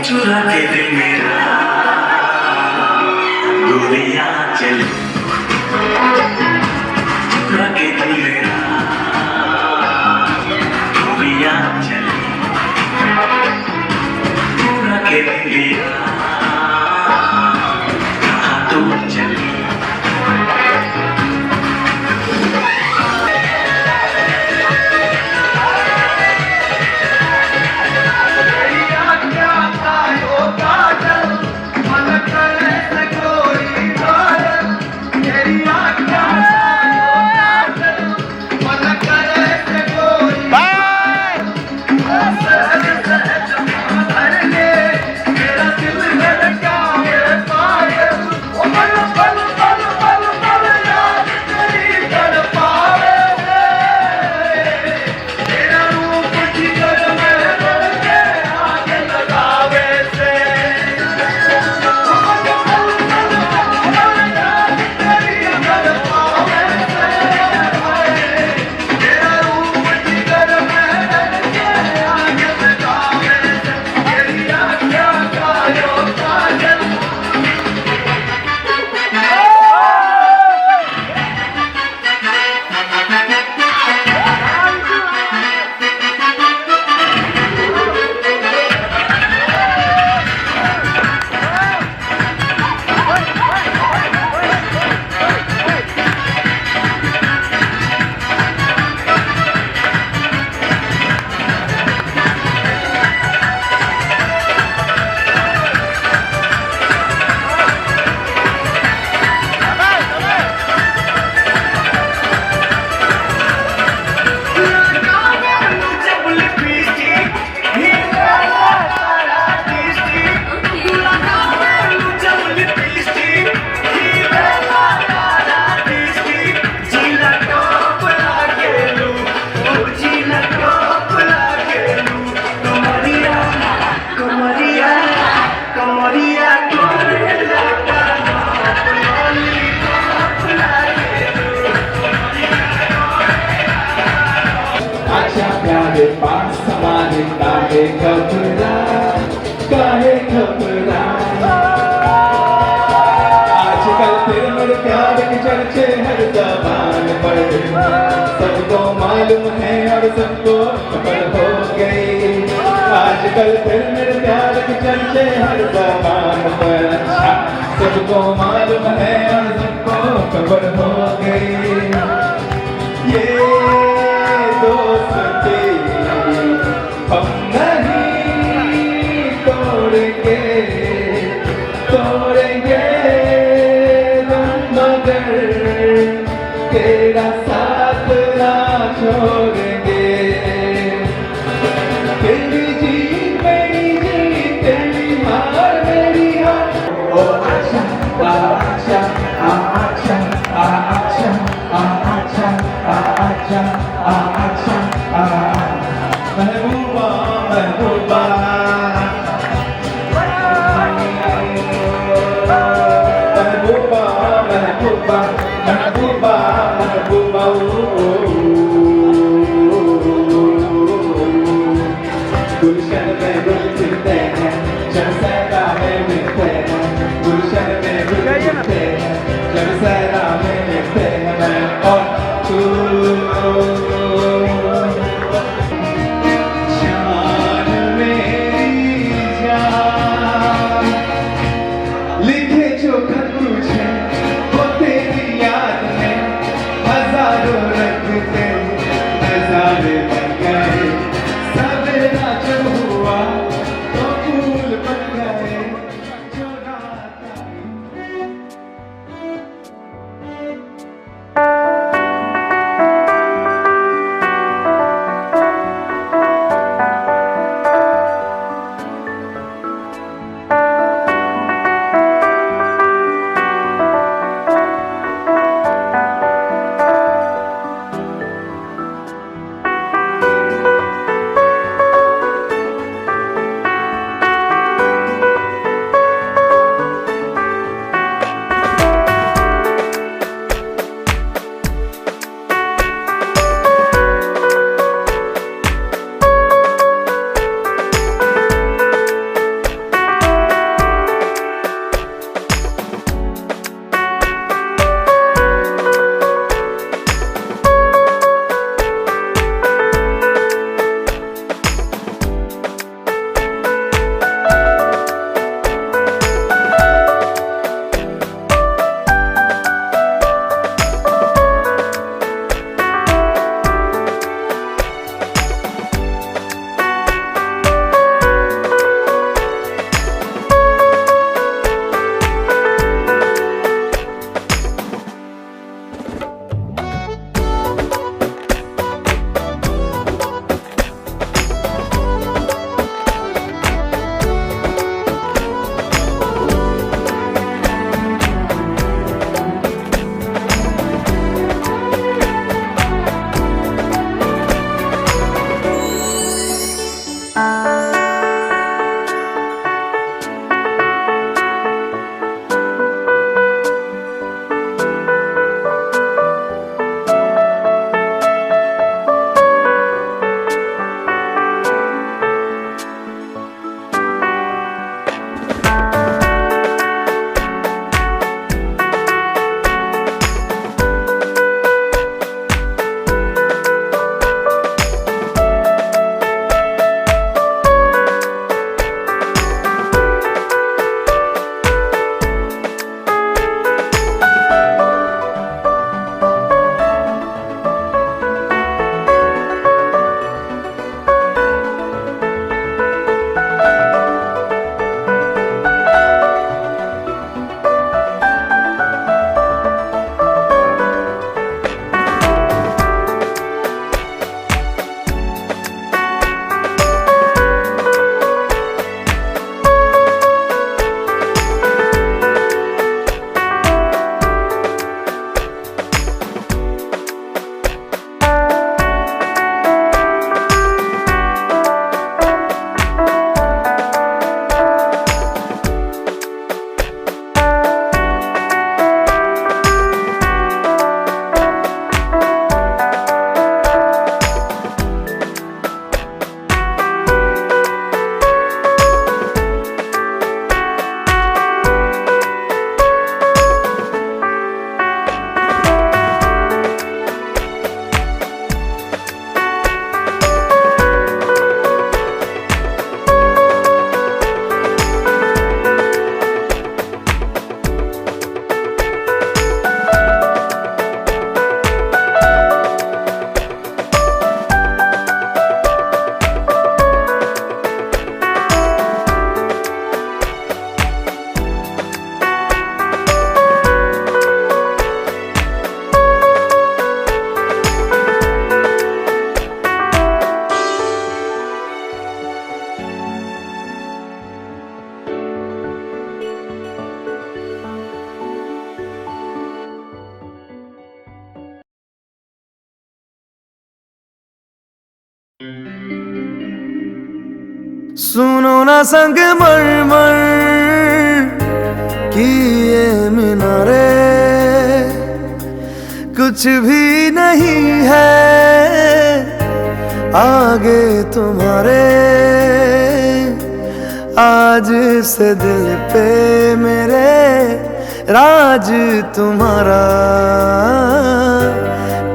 चुरा के दिल मेरा गोरियां चली, चुरा के दिल मेरा गोरियां चली, चुरा के दिल मेरा कहाँ तो चली। घबरा, काहे घबरा। आजकल तेरे मेरे प्यार के चर्चे हर ज़बान पर, सबको मालूम है और सबको खबर हो गई। आजकल तेरे मेरे प्यार के चर्चे हर ज़बान पर, सबको मालूम है और सबको खबर हो गई। ये दोस्ती हम नहीं तोड़ेंगे, तोड़ेंगे मगर तेरा साथ ना छोड़ेंगे। तेरी जीत मेरी जीत, तेरी हार मेरी हार। ओ आशा आशा आशा आशा आशा आशा आशा महबूबा महबूबा महबूबा महबूबा महबूबा महबूबा। गुलशन में गुल खिलते हैं जब सहरा में मिलते हैं, गुलशन में गुल खिलते हैं जब सहरा में मिलते हैं। मैं और तू जान मेरी जान, लिखे जो खत तुझे वो तेरी याद में हजारों रंग थे, नजारे बन गए। सवेरा जब हुआ तो फूल बन गए जो रात आई। सुनो ना संग मरमर की ये मीनारे, कुछ भी नहीं है आगे तुम्हारे। आज से दिल पे मेरे राज तुम्हारा,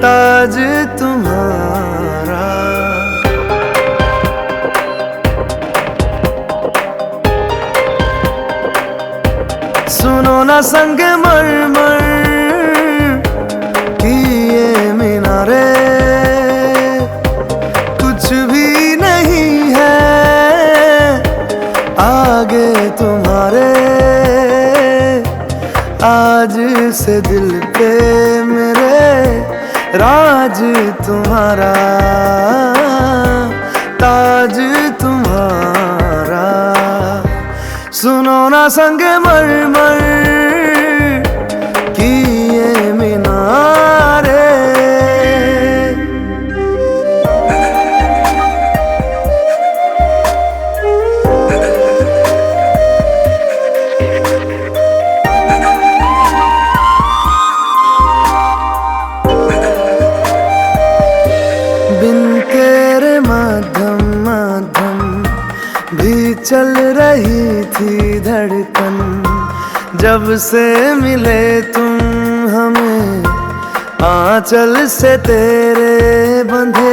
ताज तुम्हारा। सुनो ना संग मरमर की ये मीनारे, कुछ भी नहीं है आगे तुम्हारे। आज से दिल पे मेरे राज तुम्हारा, ताज तुम्हारा। सुनो ना संग मरमर की ये मीनारे। बिन तेरे माध्यम माध्यम भी चल रही थी धड़कन। जब से मिले तुम हमें आंचल से तेरे बंधे